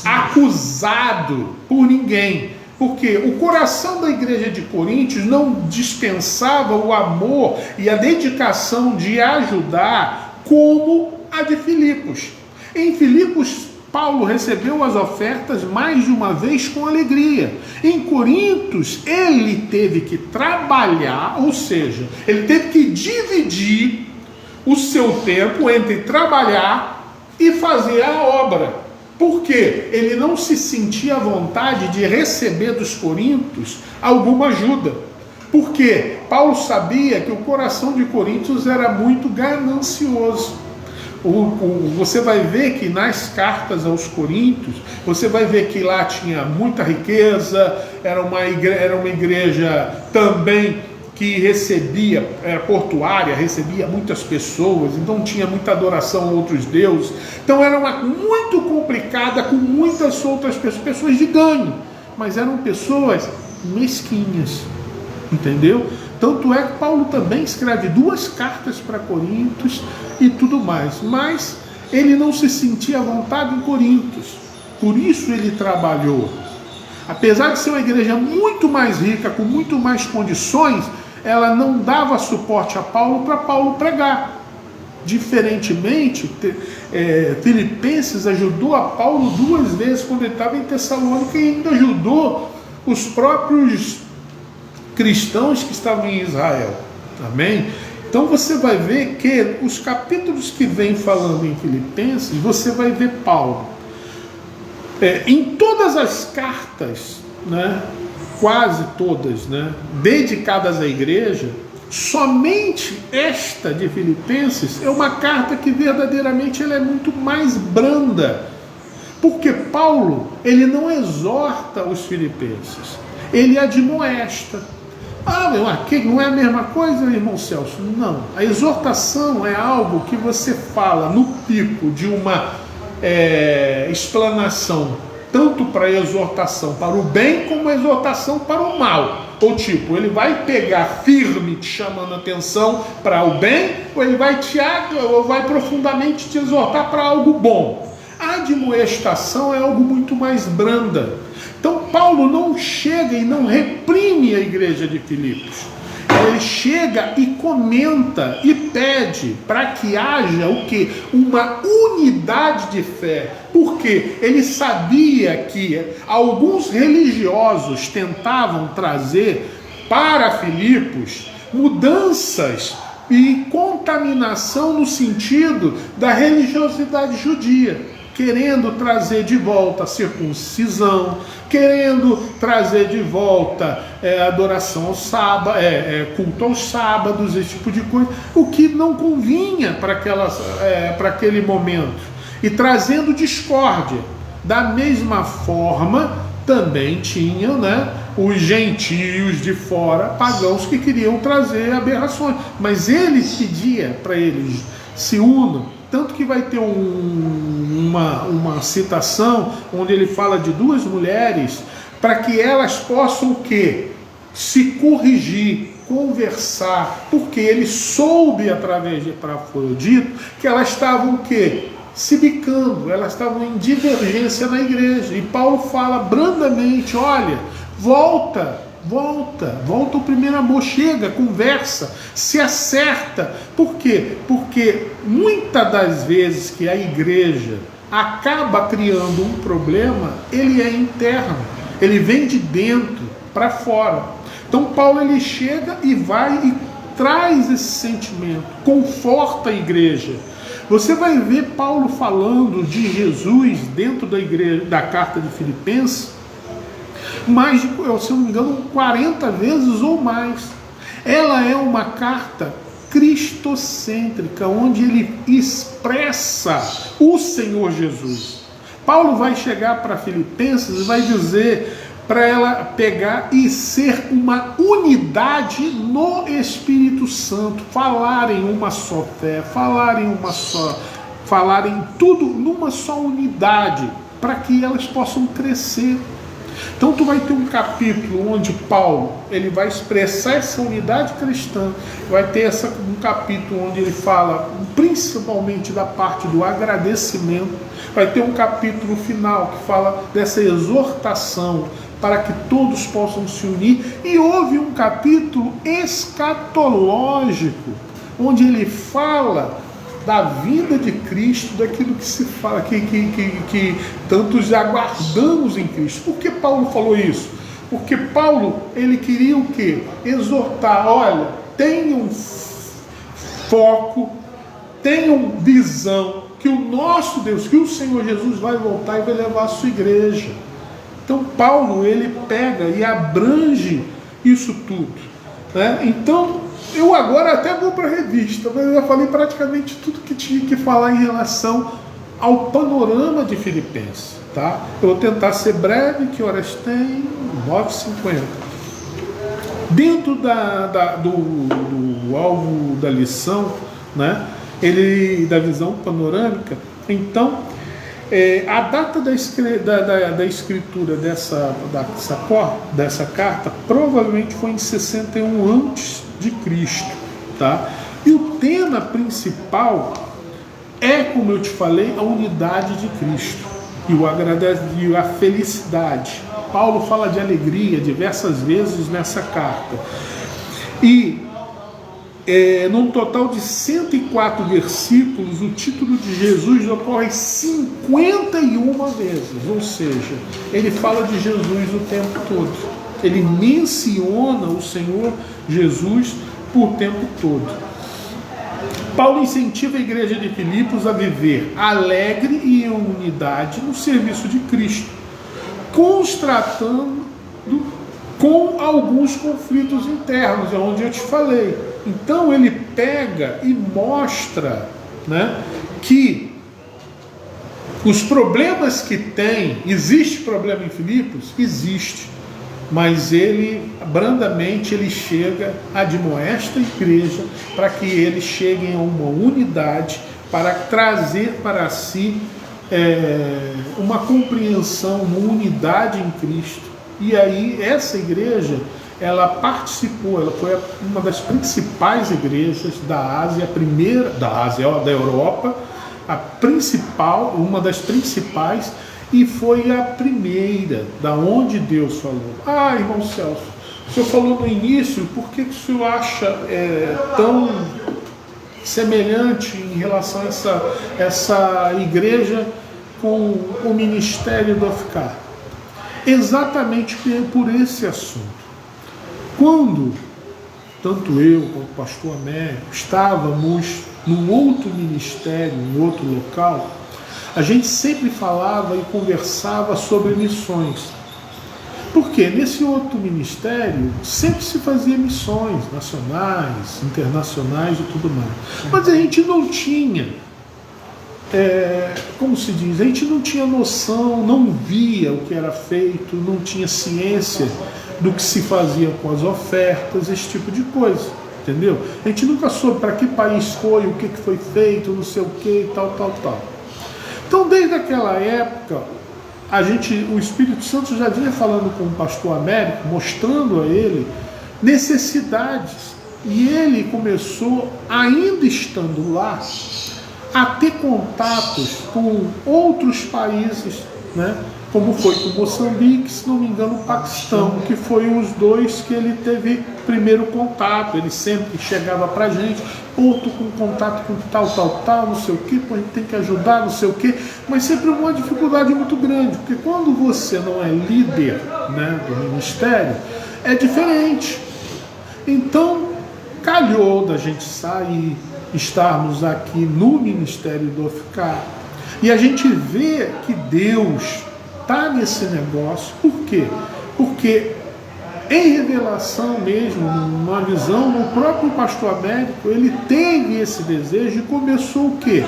acusado por ninguém, porque o coração da igreja de Coríntios não dispensava o amor e a dedicação de ajudar como a de Filipos. Em Filipos, Paulo recebeu as ofertas mais de uma vez com alegria. Em Corintos, ele teve que trabalhar, ou seja, ele teve que dividir o seu tempo entre trabalhar e fazer a obra. Porque ele não se sentia à vontade de receber dos coríntios alguma ajuda. Porque Paulo sabia que o coração de Coríntios era muito ganancioso. Você vai ver que nas cartas aos Coríntios, você vai ver que lá tinha muita riqueza, era uma igreja também que recebia, era portuária, recebia muitas pessoas, então tinha muita adoração a outros deuses. Então era muito complicada, com muitas outras pessoas de ganho, mas eram pessoas mesquinhas, entendeu? Tanto é que Paulo também escreve 2 cartas para Coríntios e tudo mais, mas ele não se sentia à vontade em Coríntios, por isso ele trabalhou. Apesar de ser uma igreja muito mais rica, com muito mais condições, ela não dava suporte a Paulo para Paulo pregar. Diferentemente, Filipenses ajudou a Paulo 2 vezes quando ele estava em Tessalônica, e ainda ajudou os próprios cristãos que estavam em Israel. Amém? Então você vai ver que os capítulos que vem falando em Filipenses, você vai ver Paulo. Em todas as cartas, né, quase todas, né, dedicadas à igreja, somente esta de Filipenses é uma carta que verdadeiramente ela é muito mais branda. Porque Paulo, ele não exorta os filipenses, ele admoesta. Não é a mesma coisa, irmão Celso? Não. A exortação é algo que você fala no pico de uma explanação, tanto para a exortação para o bem, como a exortação para o mal. Ou tipo, ele vai pegar firme, te chamando a atenção para o bem, ou ele vai profundamente te exortar para algo bom. A admoestação é algo muito mais branda. Então Paulo não chega e não reprime a igreja de Filipos. Ele chega e comenta e pede para que haja o quê? Uma unidade de fé. Porque ele sabia que alguns religiosos tentavam trazer para Filipos mudanças e contaminação no sentido da religiosidade judia, querendo trazer de volta a circuncisão, querendo trazer de volta adoração ao sábado, culto aos sábados, esse tipo de coisa, o que não convinha para aquele momento, e trazendo discórdia. Da mesma forma, também tinham, né, os gentios de fora, pagãos, que queriam trazer aberrações, mas ele pedia para eles se unam. Tanto que vai ter uma citação onde ele fala de duas mulheres para que elas possam o quê? Se corrigir, conversar, porque ele soube através de Epafrodito que elas estavam o quê? Se bicando, elas estavam em divergência na igreja. E Paulo fala brandamente, olha, volta o primeiro amor, chega, conversa, se acerta. Por quê? Porque muitas das vezes que a igreja acaba criando um problema, ele é interno, ele vem de dentro para fora. Então Paulo, ele chega e vai e traz esse sentimento, conforta a igreja. Você vai ver Paulo falando de Jesus dentro da igreja, da carta de Filipenses, mais de, se não me engano, 40 vezes ou mais. Ela é uma carta cristocêntrica, onde ele expressa o Senhor Jesus. Paulo vai chegar para Filipenses e vai dizer para ela pegar e ser uma unidade no Espírito Santo, falarem uma só fé, falarem tudo numa só unidade, para que elas possam crescer. Então tu vai ter um capítulo onde Paulo, ele vai expressar essa unidade cristã, vai ter um capítulo onde ele fala principalmente da parte do agradecimento, vai ter um capítulo final que fala dessa exortação para que todos possam se unir, e houve um capítulo escatológico onde ele fala da vida de Cristo, daquilo que se fala, que tantos aguardamos em Cristo. Por que Paulo falou isso? Porque Paulo, ele queria o quê? Exortar, olha, tenham foco, tenham visão, que o nosso Deus, que o Senhor Jesus vai voltar e vai levar a sua igreja. Então Paulo, ele pega e abrange isso tudo, né? Então, eu agora até vou para a revista, mas eu já falei praticamente tudo que tinha que falar em relação ao panorama de Filipenses, tá? Eu vou tentar ser breve, que horas tem? 9h50. Dentro do alvo da lição, né? Da visão panorâmica, então, a data da escritura dessa carta provavelmente foi em 61 a.C., tá? E o tema principal é, como eu te falei, a unidade de Cristo e a felicidade. Paulo fala de alegria diversas vezes nessa carta. E num total de 104 versículos, o título de Jesus ocorre 50 51 vezes, ou seja, ele fala de Jesus o tempo todo. Ele menciona o Senhor Jesus por tempo todo. Paulo incentiva a igreja de Filipos a viver alegre e em unidade no serviço de Cristo, constatando com alguns conflitos internos, é onde eu te falei. Então ele pega e mostra, né, que os problemas que tem, existe problema em Filipos? Existe. Mas ele, brandamente, ele chega, admoesta a igreja para que eles cheguem a uma unidade, para trazer para si uma compreensão, uma unidade em Cristo. E aí essa igreja, ela participou, ela foi uma das principais igrejas da Ásia, da Europa, a principal, uma das principais, e foi a primeira da onde Deus falou. Ah, irmão Celso, o senhor falou no início, por que o senhor acha tão semelhante em relação a essa igreja com o ministério do OFCAR? Exatamente por esse assunto. Quando tanto eu como o pastor Américo estávamos num outro ministério, em outro local, a gente sempre falava e conversava sobre missões. Porque nesse outro ministério sempre se fazia missões nacionais, internacionais e tudo mais. Mas a gente não tinha, como se diz, a gente não tinha noção, não via o que era feito, não tinha ciência do que se fazia com as ofertas, esse tipo de coisa. Entendeu? A gente nunca soube para que país foi, o que foi feito, não sei o que, tal. Então, desde aquela época, o Espírito Santo já vinha falando com o pastor Américo, mostrando a ele necessidades. E ele começou, ainda estando lá, a ter contatos com outros países, né? Como foi com Moçambique, se não me engano, o Paquistão, que foi os dois que ele teve primeiro contato. Ele sempre chegava para a gente, outro com contato com tal, não sei o que, a gente tem que ajudar, não sei o que, mas sempre uma dificuldade muito grande, porque quando você não é líder, né, do ministério, é diferente. Então, calhou da gente sair, estarmos aqui no ministério do OFCAR, e a gente vê que Deus está nesse negócio. Por quê? Porque em revelação mesmo, numa visão, o próprio pastor Américo, ele teve esse desejo e começou o quê?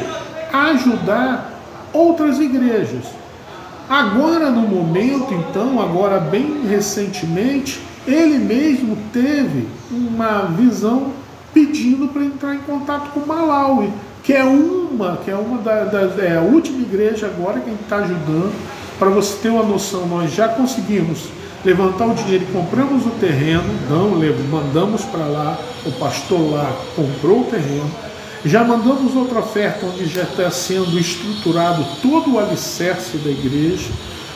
A ajudar outras igrejas. Agora no momento, então, agora bem recentemente, ele mesmo teve uma visão pedindo para entrar em contato com Malawi, que é a última igreja agora que a gente está ajudando. Para você ter uma noção, nós já conseguimos levantar o dinheiro e compramos o terreno, mandamos para lá, o pastor lá comprou o terreno, já mandamos outra oferta onde já está sendo estruturado todo o alicerce da igreja,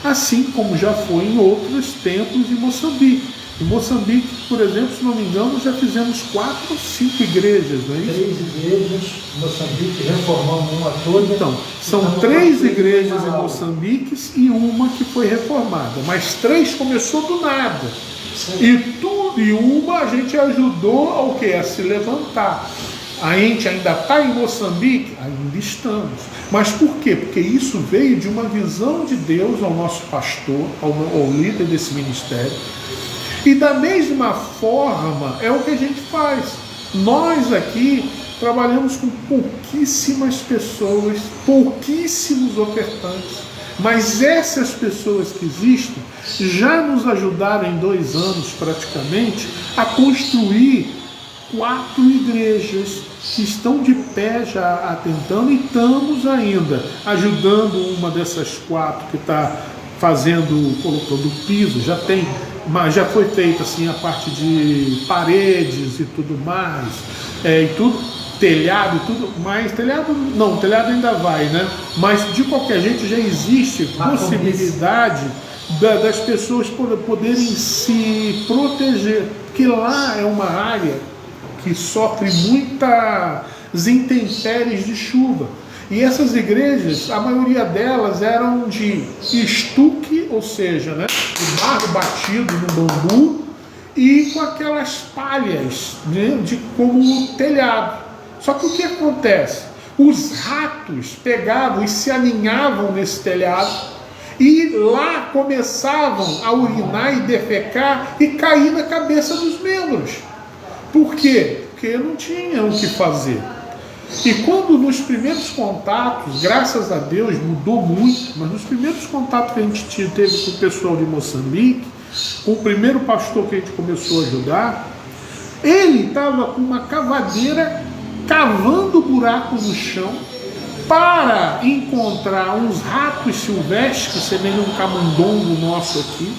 assim como já foi em outros templos em Moçambique. Em Moçambique, por exemplo, se não me engano, já fizemos 4 ou 5 igrejas, não é isso? 3 igrejas em Moçambique, reformamos uma toda. Então, são 3 igrejas em Moçambique e uma que foi reformada, mas 3 começou do nada. E uma a gente ajudou ao quê? A se levantar. A gente ainda está em Moçambique? Ainda estamos. Mas por quê? Porque isso veio de uma visão de Deus ao nosso pastor, ao líder desse ministério. E da mesma forma é o que a gente faz. Nós aqui trabalhamos com pouquíssimas pessoas, pouquíssimos ofertantes, mas essas pessoas que existem já nos ajudaram em 2 anos praticamente a construir 4 igrejas que estão de pé já atentando, e estamos ainda ajudando uma dessas 4 que está colocando piso, mas já foi feita assim a parte de paredes e tudo mais, e tudo, telhado e tudo mais. Telhado ainda vai, né? Mas de qualquer jeito já existe possibilidade das pessoas poderem se proteger, porque lá é uma área que sofre muitas intempéries de chuva. E essas igrejas, a maioria delas eram de estuque, ou seja, né, de barro batido no bambu, e com aquelas palhas, né, como telhado. Só que o que acontece? Os ratos pegavam e se aninhavam nesse telhado, e lá começavam a urinar e defecar e cair na cabeça dos membros. Por quê? Porque não tinham o que fazer. E quando nos primeiros contatos, graças a Deus mudou muito, mas nos primeiros contatos que a gente teve com o pessoal de Moçambique, com o primeiro pastor que a gente começou a ajudar, ele estava com uma cavadeira cavando buraco no chão para encontrar uns ratos silvestres, que semelham um camundongo nosso aqui,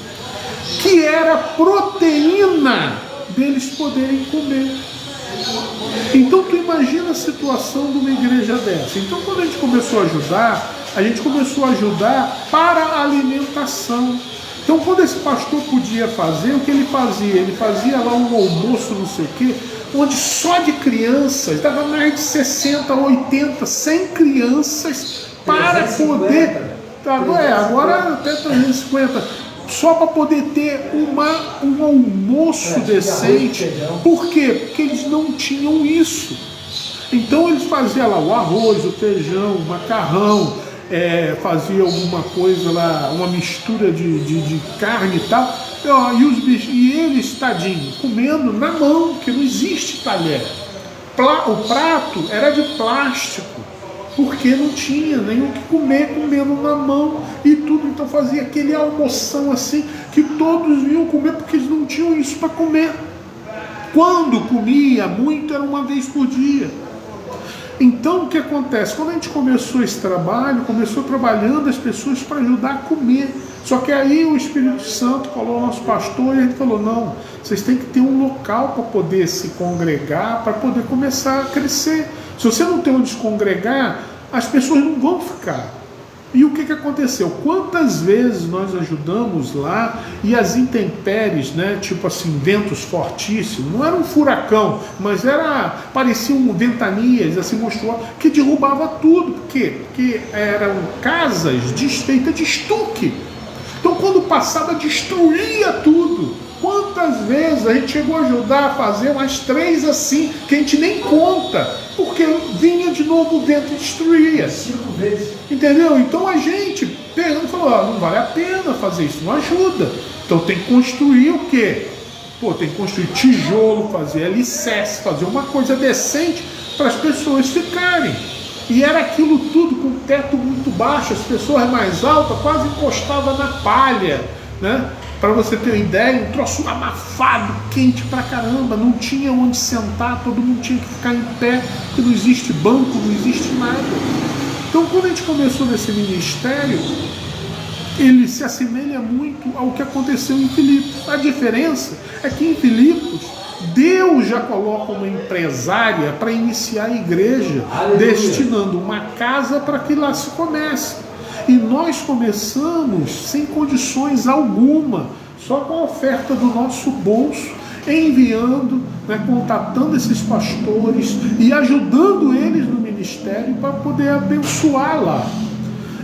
que era proteína deles poderem comer. Então tu imagina a situação de uma igreja dessa. Então quando a gente começou a ajudar para a alimentação. Então quando esse pastor podia fazer, o que ele fazia? Ele fazia lá um almoço, não sei o quê, onde só de crianças, dava mais de 60, 80, 100 crianças para 350, poder... Agora até 350. Só para poder ter um almoço decente. Por quê? Porque eles não tinham isso. Então eles faziam lá o arroz, o feijão, o macarrão, fazia alguma coisa lá, uma mistura de carne e tal. E eles, tadinho, comendo na mão, porque não existe talher. O prato era de plástico, porque não tinha nem o que comer, comendo na mão e tudo. Então fazia aquele almoção assim, que todos vinham comer, porque eles não tinham isso para comer. Quando comia muito, era uma vez por dia. Então o que acontece? Quando a gente começou esse trabalho, começou trabalhando as pessoas para ajudar a comer. Só que aí o Espírito Santo falou ao nosso pastor, e ele falou, não, vocês têm que ter um local para poder se congregar, para poder começar a crescer. Se você não tem onde se congregar, as pessoas não vão ficar. E o que aconteceu? Quantas vezes nós ajudamos lá e as intempéries, né, tipo assim, ventos fortíssimos, não era um furacão, mas pareciam ventanias, assim, mostrou que derrubava tudo. Por quê? Porque eram casas feitas de estuque. Então quando passava, destruía tudo. Quantas vezes a gente chegou a ajudar a fazer umas 3 assim, que a gente nem conta, porque vinha de novo o vento e destruía. 5 vezes. Entendeu? Então a gente pegando e falou, não vale a pena fazer isso, não ajuda. Então tem que construir o quê? Tem que construir tijolo, fazer alicerce, fazer uma coisa decente para as pessoas ficarem. E era aquilo tudo com teto muito baixo, as pessoas mais altas quase encostavam na palha, né? Para você ter uma ideia, um troço abafado, quente pra caramba, não tinha onde sentar, todo mundo tinha que ficar em pé, porque não existe banco, não existe nada. Então quando a gente começou nesse ministério, ele se assemelha muito ao que aconteceu em Filipos. A diferença é que em Filipos, Deus já coloca uma empresária para iniciar a igreja, aleluia, destinando uma casa para que lá se comece. E nós começamos sem condições alguma, só com a oferta do nosso bolso, enviando, né, contatando esses pastores e ajudando eles no ministério para poder abençoar lá.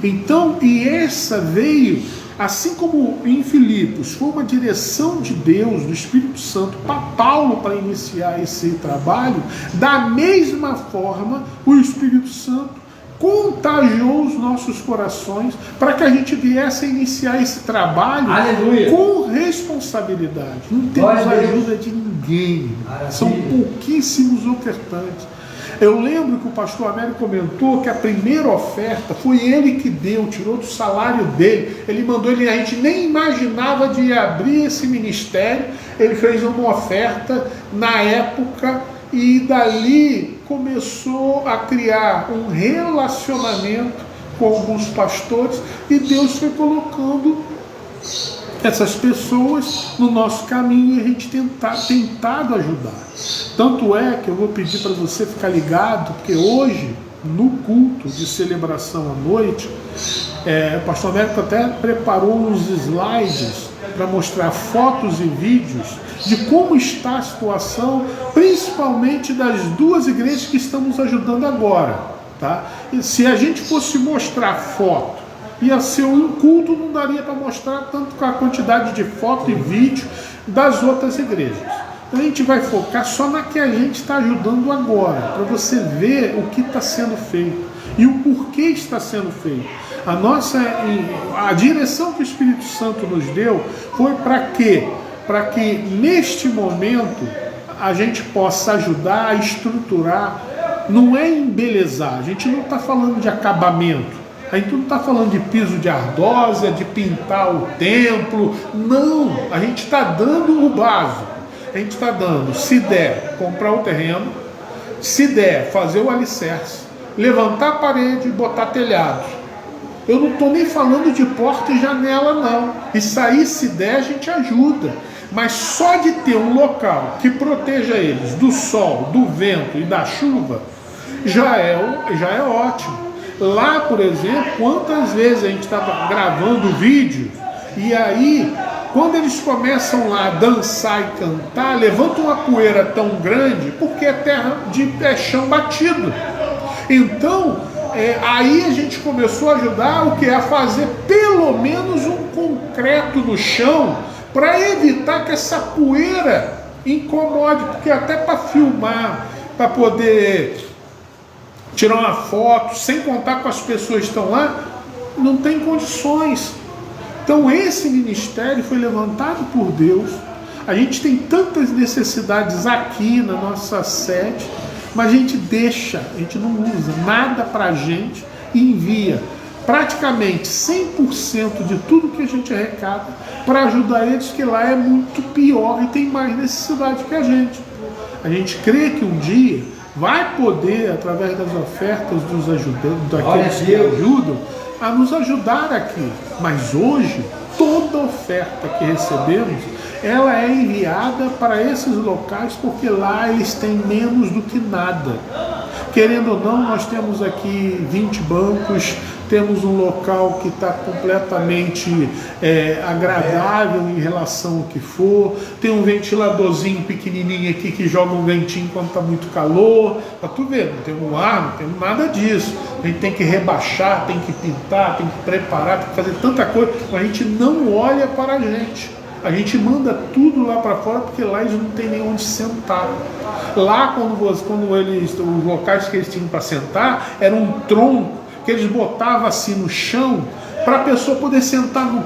Então, e essa veio, assim como em Filipos, foi uma direção de Deus, do Espírito Santo, para Paulo para iniciar esse trabalho, da mesma forma o Espírito Santo contagiou os nossos corações para que a gente viesse a iniciar esse trabalho, aleluia, com responsabilidade. Não temos ajuda de ninguém. Maravilha. São pouquíssimos ofertantes. Eu lembro que o pastor Américo comentou que a primeira oferta foi ele que deu, tirou do salário dele. Ele mandou, a gente nem imaginava de abrir esse ministério. Ele fez uma oferta na época e dali começou a criar um relacionamento com alguns pastores e Deus foi colocando essas pessoas no nosso caminho e a gente tentado ajudar. Tanto é que eu vou pedir para você ficar ligado, porque hoje, no culto de celebração à noite, o pastor Américo até preparou uns slides para mostrar fotos e vídeos de como está a situação, principalmente das 2 igrejas que estamos ajudando agora. Tá? E se a gente fosse mostrar foto, ia ser um culto, não daria para mostrar tanto com a quantidade de foto e vídeo das outras igrejas. Então a gente vai focar só na que a gente está ajudando agora, para você ver o que está sendo feito e o porquê está sendo feito. A direção que o Espírito Santo nos deu foi para quê? Para que neste momento a gente possa ajudar a estruturar. Não é embelezar, a gente não está falando de acabamento, a gente não está falando de piso de ardósia, de pintar o templo, não, a gente está dando o básico, a gente está dando, se der, comprar o terreno, se der, fazer o alicerce, levantar a parede e botar telhado. Eu não estou nem falando de porta e janela não, isso aí se der a gente ajuda, mas só de ter um local que proteja eles do sol, do vento e da chuva, já é ótimo. Lá, por exemplo, quantas vezes a gente estava gravando vídeo e aí, quando eles começam lá a dançar e cantar, levanta uma poeira tão grande porque é terra é chão batido. Então, aí a gente começou a ajudar o que? A fazer pelo menos um concreto no chão para evitar que essa poeira incomode, porque até para filmar, para poder tirar uma foto, sem contar com as pessoas que estão lá, não tem condições. Então esse ministério foi levantado por Deus. A gente tem tantas necessidades aqui na nossa sede, mas a gente deixa, a gente não usa nada para a gente e envia praticamente 100% de tudo que a gente arrecada para ajudar eles, que lá é muito pior e tem mais necessidade que a gente. A gente crê que um dia vai poder, através das ofertas dos ajudantes, daqueles que ajudam, a nos ajudar aqui. Mas hoje, toda oferta que recebemos, ela é enviada para esses locais, porque lá eles têm menos do que nada. Querendo ou não, nós temos aqui 20 bancos, temos um local que está completamente agradável em relação ao que for, tem um ventiladorzinho pequenininho aqui que joga um ventinho quando está muito calor, para tu ver, não temos ar, não temos nada disso. A gente tem que rebaixar, tem que pintar, tem que preparar, tem que fazer tanta coisa, mas a gente não olha para a gente. A gente tudo lá para fora, porque lá eles não tem nem onde sentar. Lá, quando eles, os locais que eles tinham para sentar, era um tronco que eles botavam assim no chão, para a pessoa poder sentar no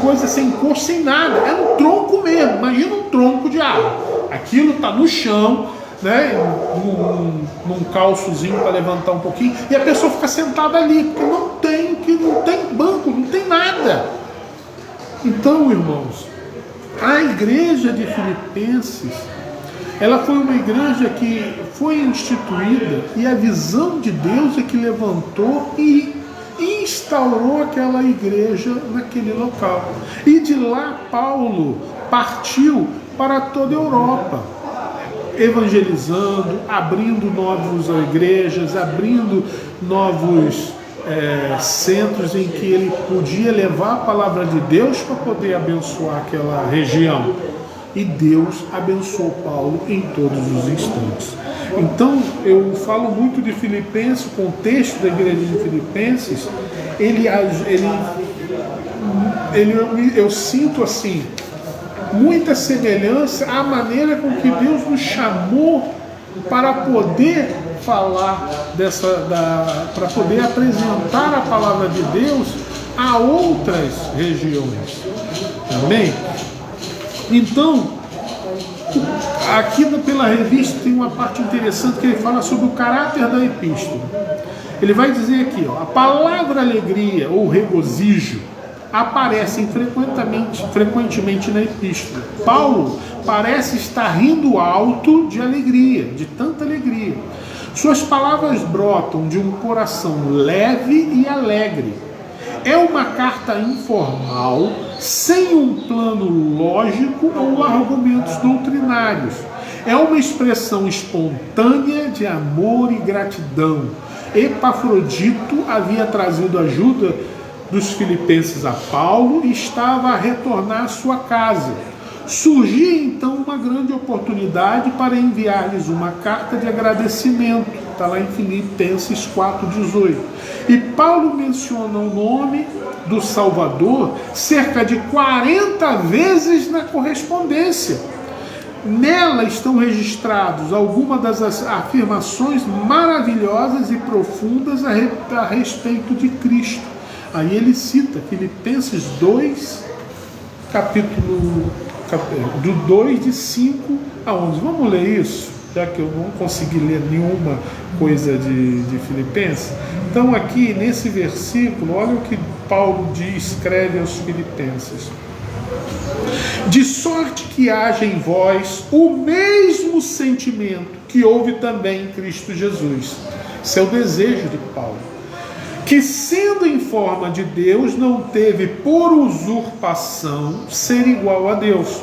coisa sem encosto, sem nada. É um tronco mesmo, imagina um tronco de árvore. Aquilo está no chão, né, num calçozinho para levantar um pouquinho, e a pessoa fica sentada ali, porque não tem banco, não tem nada. Então, irmãos, a igreja de Filipenses, ela foi uma igreja que foi instituída e a visão de Deus é que levantou e instaurou aquela igreja naquele local. E de lá Paulo partiu para toda a Europa, evangelizando, abrindo novas igrejas, abrindo novos centros em que ele podia levar a palavra de Deus para poder abençoar aquela região. E Deus abençoou Paulo em todos os instantes. Então, eu falo muito de Filipenses, o contexto da igreja de Filipenses, eu sinto assim, muita semelhança à maneira com que Deus nos chamou para poder falar para poder apresentar a palavra de Deus a outras regiões. Amém? Então, aqui pela revista tem uma parte interessante que ele fala sobre o caráter da epístola. Ele vai dizer aqui, a palavra alegria ou regozijo aparecem frequentemente na epístola. Paulo parece estar rindo alto de alegria, de tanta alegria. Suas palavras brotam de um coração leve e alegre. É uma carta informal, sem um plano lógico ou argumentos doutrinários. É uma expressão espontânea de amor e gratidão. Epafrodito havia trazido ajuda dos filipenses a Paulo e estava a retornar à sua casa. Surgia então uma grande oportunidade para enviar-lhes uma carta de agradecimento. Está lá em Filipenses 4,18. E Paulo menciona o nome do Salvador cerca de 40 vezes na correspondência. Nela estão registrados algumas das afirmações maravilhosas e profundas a respeito de Cristo. Aí ele cita Filipenses 2, capítulo do 2, de 5 a 11. Vamos ler isso, já que eu não consegui ler nenhuma coisa de Filipenses. Então aqui nesse versículo, olha o que Paulo escreve aos Filipenses: de sorte que haja em vós o mesmo sentimento que houve também em Cristo Jesus. Esse é o desejo de Paulo, que sendo em forma de Deus, não teve por usurpação ser igual a Deus,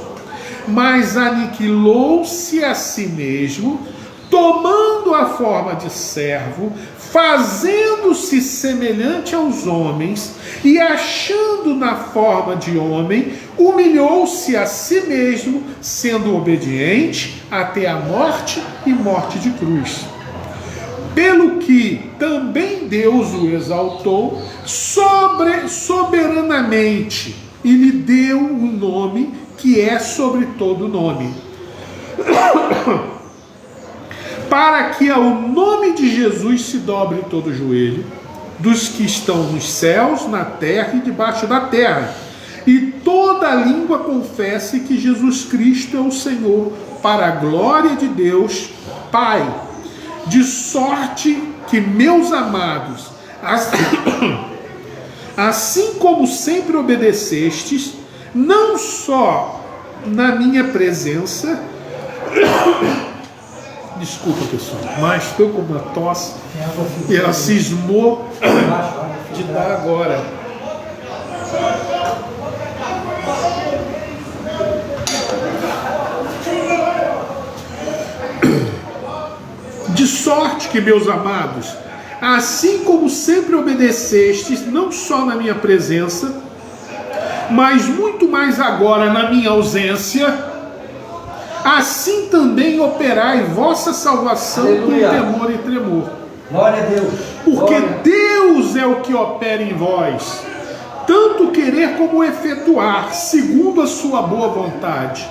mas aniquilou-se a si mesmo, tomando a forma de servo, fazendo-se semelhante aos homens, e achando na forma de homem, humilhou-se a si mesmo, sendo obediente até a morte e morte de cruz. Pelo que também Deus o exaltou soberanamente e lhe deu um nome que é sobre todo nome, para que ao nome de Jesus se dobre todo o joelho, dos que estão nos céus, na terra e debaixo da terra, e toda língua confesse que Jesus Cristo é o Senhor, para a glória de Deus Pai. De sorte que, meus amados, assim como sempre obedecestes, não só na minha presença, desculpa pessoal, mas estou com uma tosse e ela cismou de dar agora. De sorte que, meus amados, assim como sempre obedecestes, não só na minha presença, mas muito mais agora na minha ausência, assim também operai vossa salvação com temor e tremor. Glória a Deus. Porque Glória. Deus é o que opera em vós, tanto querer como efetuar, segundo a sua boa vontade.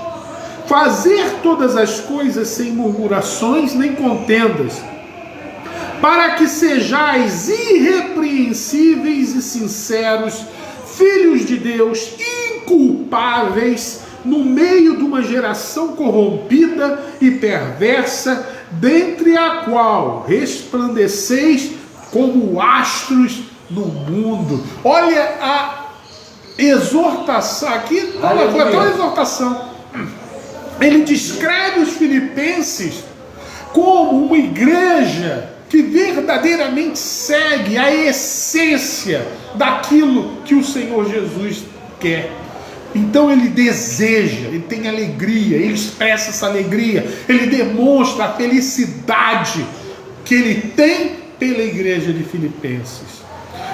Fazer todas as coisas sem murmurações nem contendas, para que sejais irrepreensíveis e sinceros, filhos de Deus, inculpáveis, no meio de uma geração corrompida e perversa, dentre a qual resplandeceis como astros no mundo. Olha a exortação aqui, foi até uma exortação. Ele descreve os filipenses como uma igreja que verdadeiramente segue a essência daquilo que o Senhor Jesus quer. Então ele deseja, ele tem alegria, ele expressa essa alegria, ele demonstra a felicidade que ele tem pela igreja de Filipenses.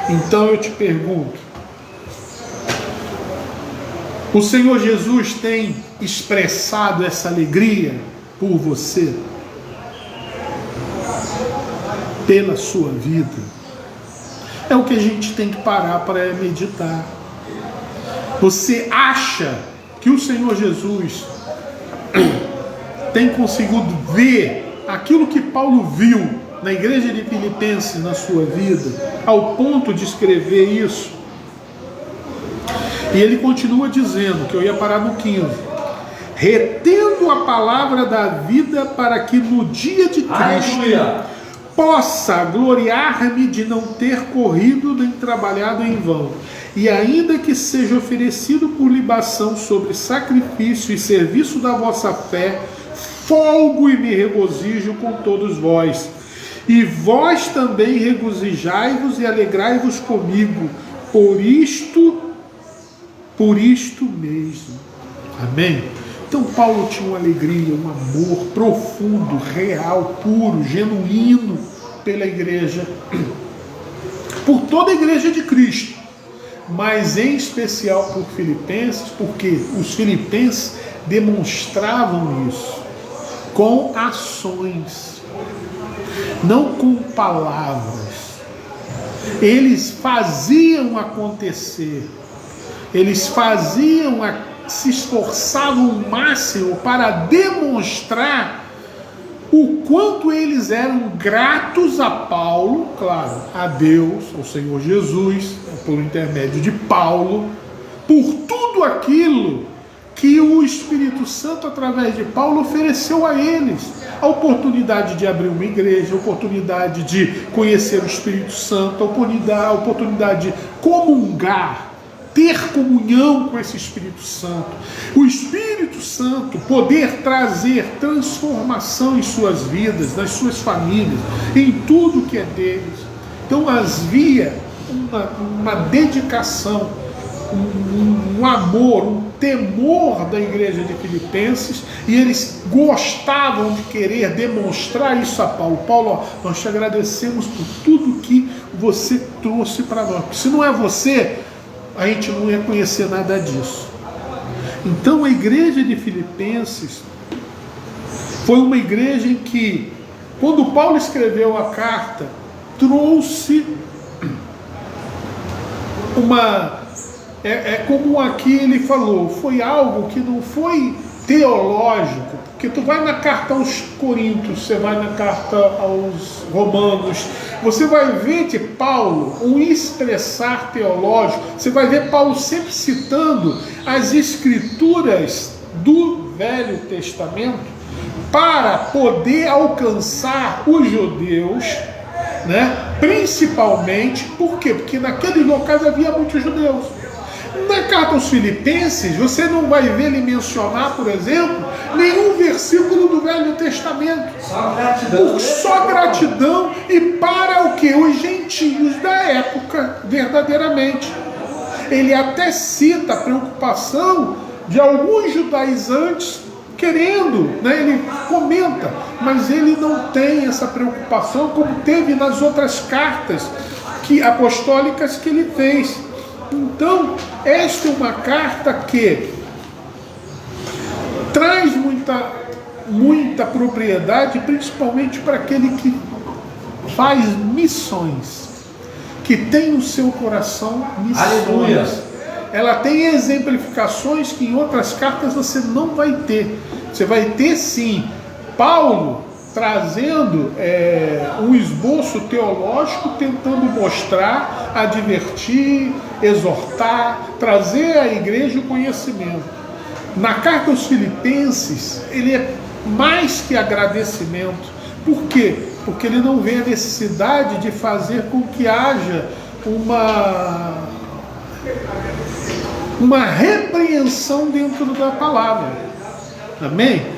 Então eu te pergunto, o Senhor Jesus tem expressado essa alegria por você? Pela sua vida? É o que a gente tem que parar para meditar. Você acha que o Senhor Jesus tem conseguido ver aquilo que Paulo viu na igreja de Filipenses na sua vida, ao ponto de escrever isso? E ele continua dizendo, que eu ia parar no 15: retendo a palavra da vida, para que no dia de Cristo possa gloriar-me de não ter corrido nem trabalhado em vão, e ainda que seja oferecido por libação sobre sacrifício e serviço da vossa fé, folgo e me regozijo com todos vós. E vós também regozijai-vos e alegrai-vos comigo, por isto mesmo. Amém? Então Paulo tinha uma alegria, um amor profundo, real, puro, genuíno pela igreja, por toda a igreja de Cristo, mas em especial por Filipenses, porque os filipenses demonstravam isso com ações, não com palavras. Eles faziam acontecer, eles se esforçavam o máximo para demonstrar o quanto eles eram gratos a Paulo, claro, a Deus, ao Senhor Jesus, por intermédio de Paulo, por tudo aquilo que o Espírito Santo, através de Paulo, ofereceu a eles. A oportunidade de abrir uma igreja, a oportunidade de conhecer o Espírito Santo, a oportunidade de comungar, ter comunhão com esse Espírito Santo. O Espírito Santo poder trazer transformação em suas vidas, nas suas famílias, em tudo que é deles. Então havia uma dedicação, um amor, um temor da igreja de Filipenses, e eles gostavam de querer demonstrar isso a Paulo. Paulo, ó, nós te agradecemos por tudo que você trouxe para nós. Porque se não é você, a gente não ia conhecer nada disso. Então a igreja de Filipenses foi uma igreja em que, quando Paulo escreveu a carta, trouxe como aqui ele falou, foi algo que não foi teológico, porque tu vai na carta aos Coríntios, você vai na carta aos Romanos, você vai ver de Paulo um expressar teológico, você vai ver Paulo sempre citando as escrituras do Velho Testamento para poder alcançar os judeus, né? Principalmente, por quê? Porque naqueles locais havia muitos judeus. Na carta aos Filipenses, você não vai ver ele mencionar, por exemplo, nenhum versículo do Velho Testamento. Só gratidão e para o que? Os gentios da época, verdadeiramente. Ele até cita a preocupação de alguns judaizantes querendo, né? Ele comenta, mas ele não tem essa preocupação como teve nas outras cartas apostólicas que ele fez. Então, esta é uma carta que traz muita propriedade, principalmente para aquele que faz missões, que tem no seu coração missões. Aleluia. Ela tem exemplificações que em outras cartas você não vai ter. Você vai ter sim Paulo trazendo um esboço teológico, tentando mostrar, advertir, exortar, trazer à igreja o conhecimento. Na carta aos Filipenses, ele é mais que agradecimento. Por quê? Porque ele não vê a necessidade de fazer com que haja uma repreensão dentro da palavra. Amém?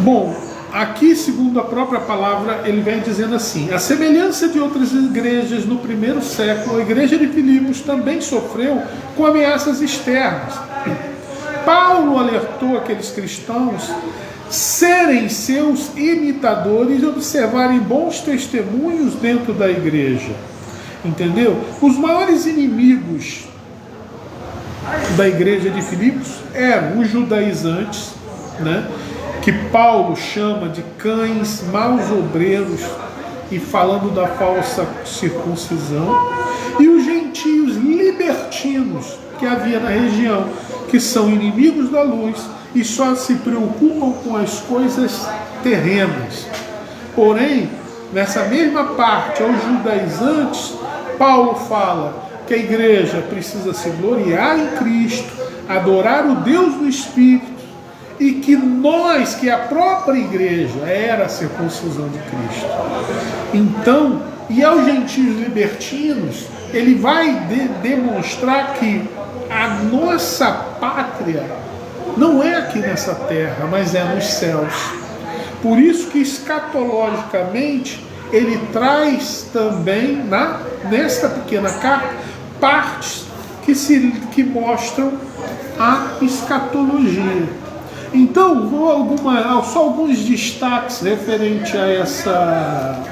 Bom, aqui, segundo a própria palavra, ele vem dizendo assim: a semelhança de outras igrejas no primeiro século, a igreja de Filipos também sofreu com ameaças externas. Paulo alertou aqueles cristãos serem seus imitadores e observarem bons testemunhos dentro da igreja. Entendeu? Os maiores inimigos da igreja de Filipos eram os judaizantes, né? Que Paulo chama de cães, maus obreiros, e falando da falsa circuncisão, e os gentios libertinos que havia na região, que são inimigos da luz e só se preocupam com as coisas terrenas. Porém, nessa mesma parte, aos judaizantes, Paulo fala que a igreja precisa se gloriar em Cristo, adorar o Deus do Espírito, e que a própria igreja era a circuncisão de Cristo. Então, e aos gentios libertinos, ele vai demonstrar que a nossa pátria não é aqui nessa terra, mas é nos céus. Por isso que escatologicamente ele traz também nesta pequena carta partes que mostram a escatologia. Então, só alguns destaques referente a essa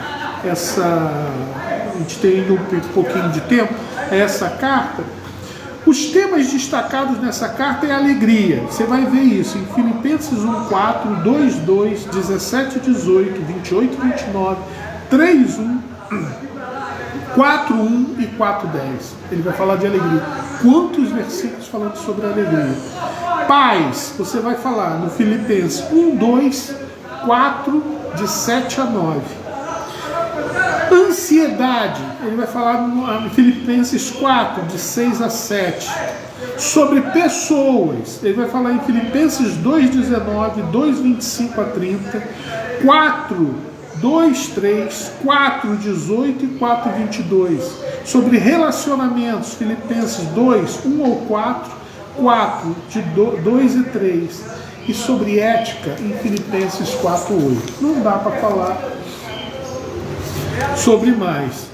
a gente tem um pouquinho de tempo, a essa carta. Os temas destacados nessa carta é alegria. Você vai ver isso em Filipenses 1:4, 2:2, 17:18, 28:29, 3:1, 4:1 e 4:10. Ele vai falar de alegria. Quantos versículos falando sobre alegria? Paz, você vai falar no Filipenses 1:2, 4, de 7 a 9. Ansiedade, ele vai falar no Filipenses 4, de 6 a 7. Sobre pessoas, ele vai falar em Filipenses 2:19, 2:25 a 30, 4, 2:3, 4:18 e 4:22. Sobre relacionamentos, Filipenses 2, 1 ao 4, 4, de 2 e 3. E sobre ética, em Filipenses 4:8. Não dá para falar sobre mais,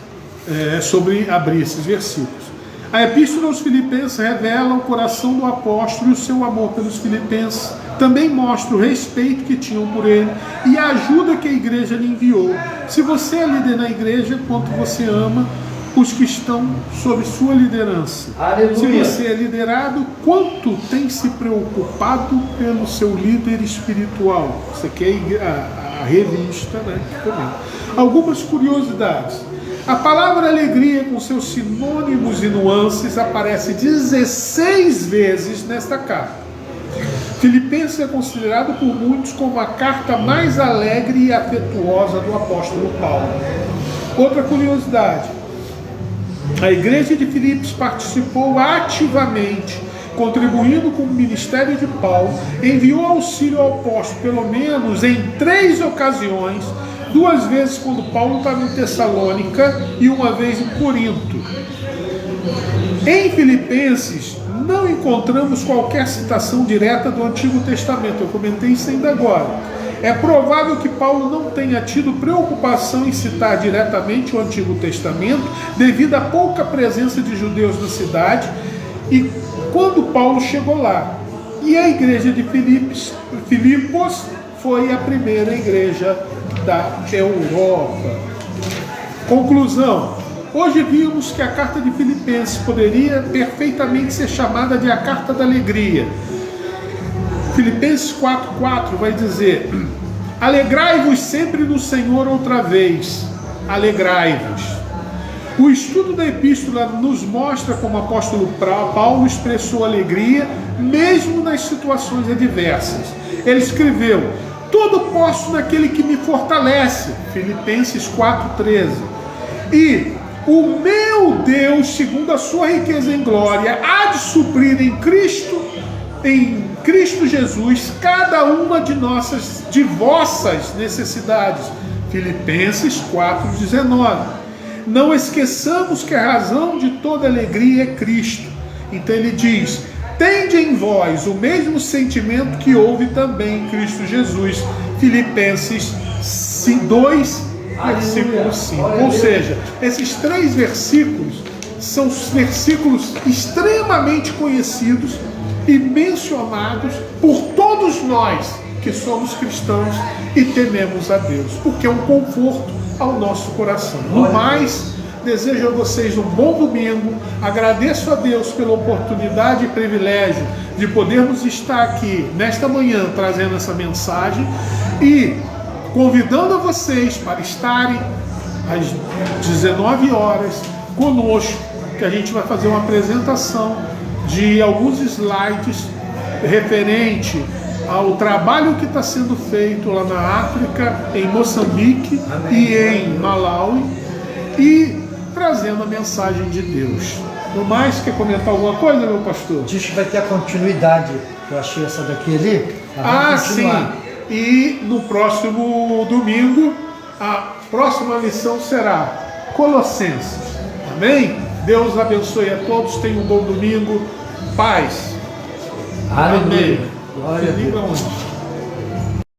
sobre abrir esses versículos. A Epístola aos Filipenses revela o coração do apóstolo e o seu amor pelos filipenses. Também mostra o respeito que tinham por ele e a ajuda que a igreja lhe enviou. Se você é líder na igreja, quanto você ama os que estão sob sua liderança. Aleluia. Se você é liderado, quanto tem se preocupado pelo seu líder espiritual? Isso aqui é a revista, né? Algumas curiosidades. A palavra alegria, com seus sinônimos e nuances, aparece 16 vezes nesta carta. Filipenses é considerado por muitos como a carta mais alegre e afetuosa do apóstolo Paulo. Outra curiosidade. A igreja de Filipos participou ativamente, contribuindo com o ministério de Paulo, enviou auxílio ao apóstolo pelo menos em 3 ocasiões, 2 vezes quando Paulo estava em Tessalônica e 1 vez em Corinto. Em Filipenses não encontramos qualquer citação direta do Antigo Testamento, eu comentei isso ainda agora. É provável que Paulo não tenha tido preocupação em citar diretamente o Antigo Testamento, devido à pouca presença de judeus na cidade, e quando Paulo chegou lá. E a igreja de Filipos foi a primeira igreja da Europa. Conclusão. Hoje vimos que a carta de Filipenses poderia perfeitamente ser chamada de a carta da alegria. Filipenses 4:4 vai dizer: alegrai-vos sempre no Senhor outra vez. Alegrai-vos. O estudo da epístola nos mostra como o apóstolo Paulo expressou alegria mesmo nas situações adversas. Ele escreveu: tudo posso naquele que me fortalece. Filipenses 4:13. E o meu Deus, segundo a sua riqueza em glória, há de suprir em Cristo Jesus cada uma de vossas necessidades. Filipenses 4:19. Não esqueçamos que a razão de toda alegria é Cristo. Então ele diz: tende em vós o mesmo sentimento que houve também em Cristo Jesus. Filipenses 2, versículo 5. Ou seja, esses 3 versículos são versículos extremamente conhecidos e mencionados por todos nós que somos cristãos e tememos a Deus, porque é um conforto ao nosso coração. No mais, desejo a vocês um bom domingo. Agradeço a Deus pela oportunidade e privilégio de podermos estar aqui nesta manhã trazendo essa mensagem e convidando a vocês para estarem às 19 horas conosco, que a gente vai fazer uma apresentação de alguns slides referente ao trabalho que está sendo feito lá na África, em Moçambique e em Malawi, e trazendo a mensagem de Deus. No mais, quer comentar alguma coisa, meu pastor? Diz que vai ter a continuidade, que eu achei essa daqui ali. Sim. E no próximo domingo, a próxima lição será Colossenses. Amém? Deus abençoe a todos, tenham um bom domingo. Paz. Aleluia. Amém. Glória a Deus.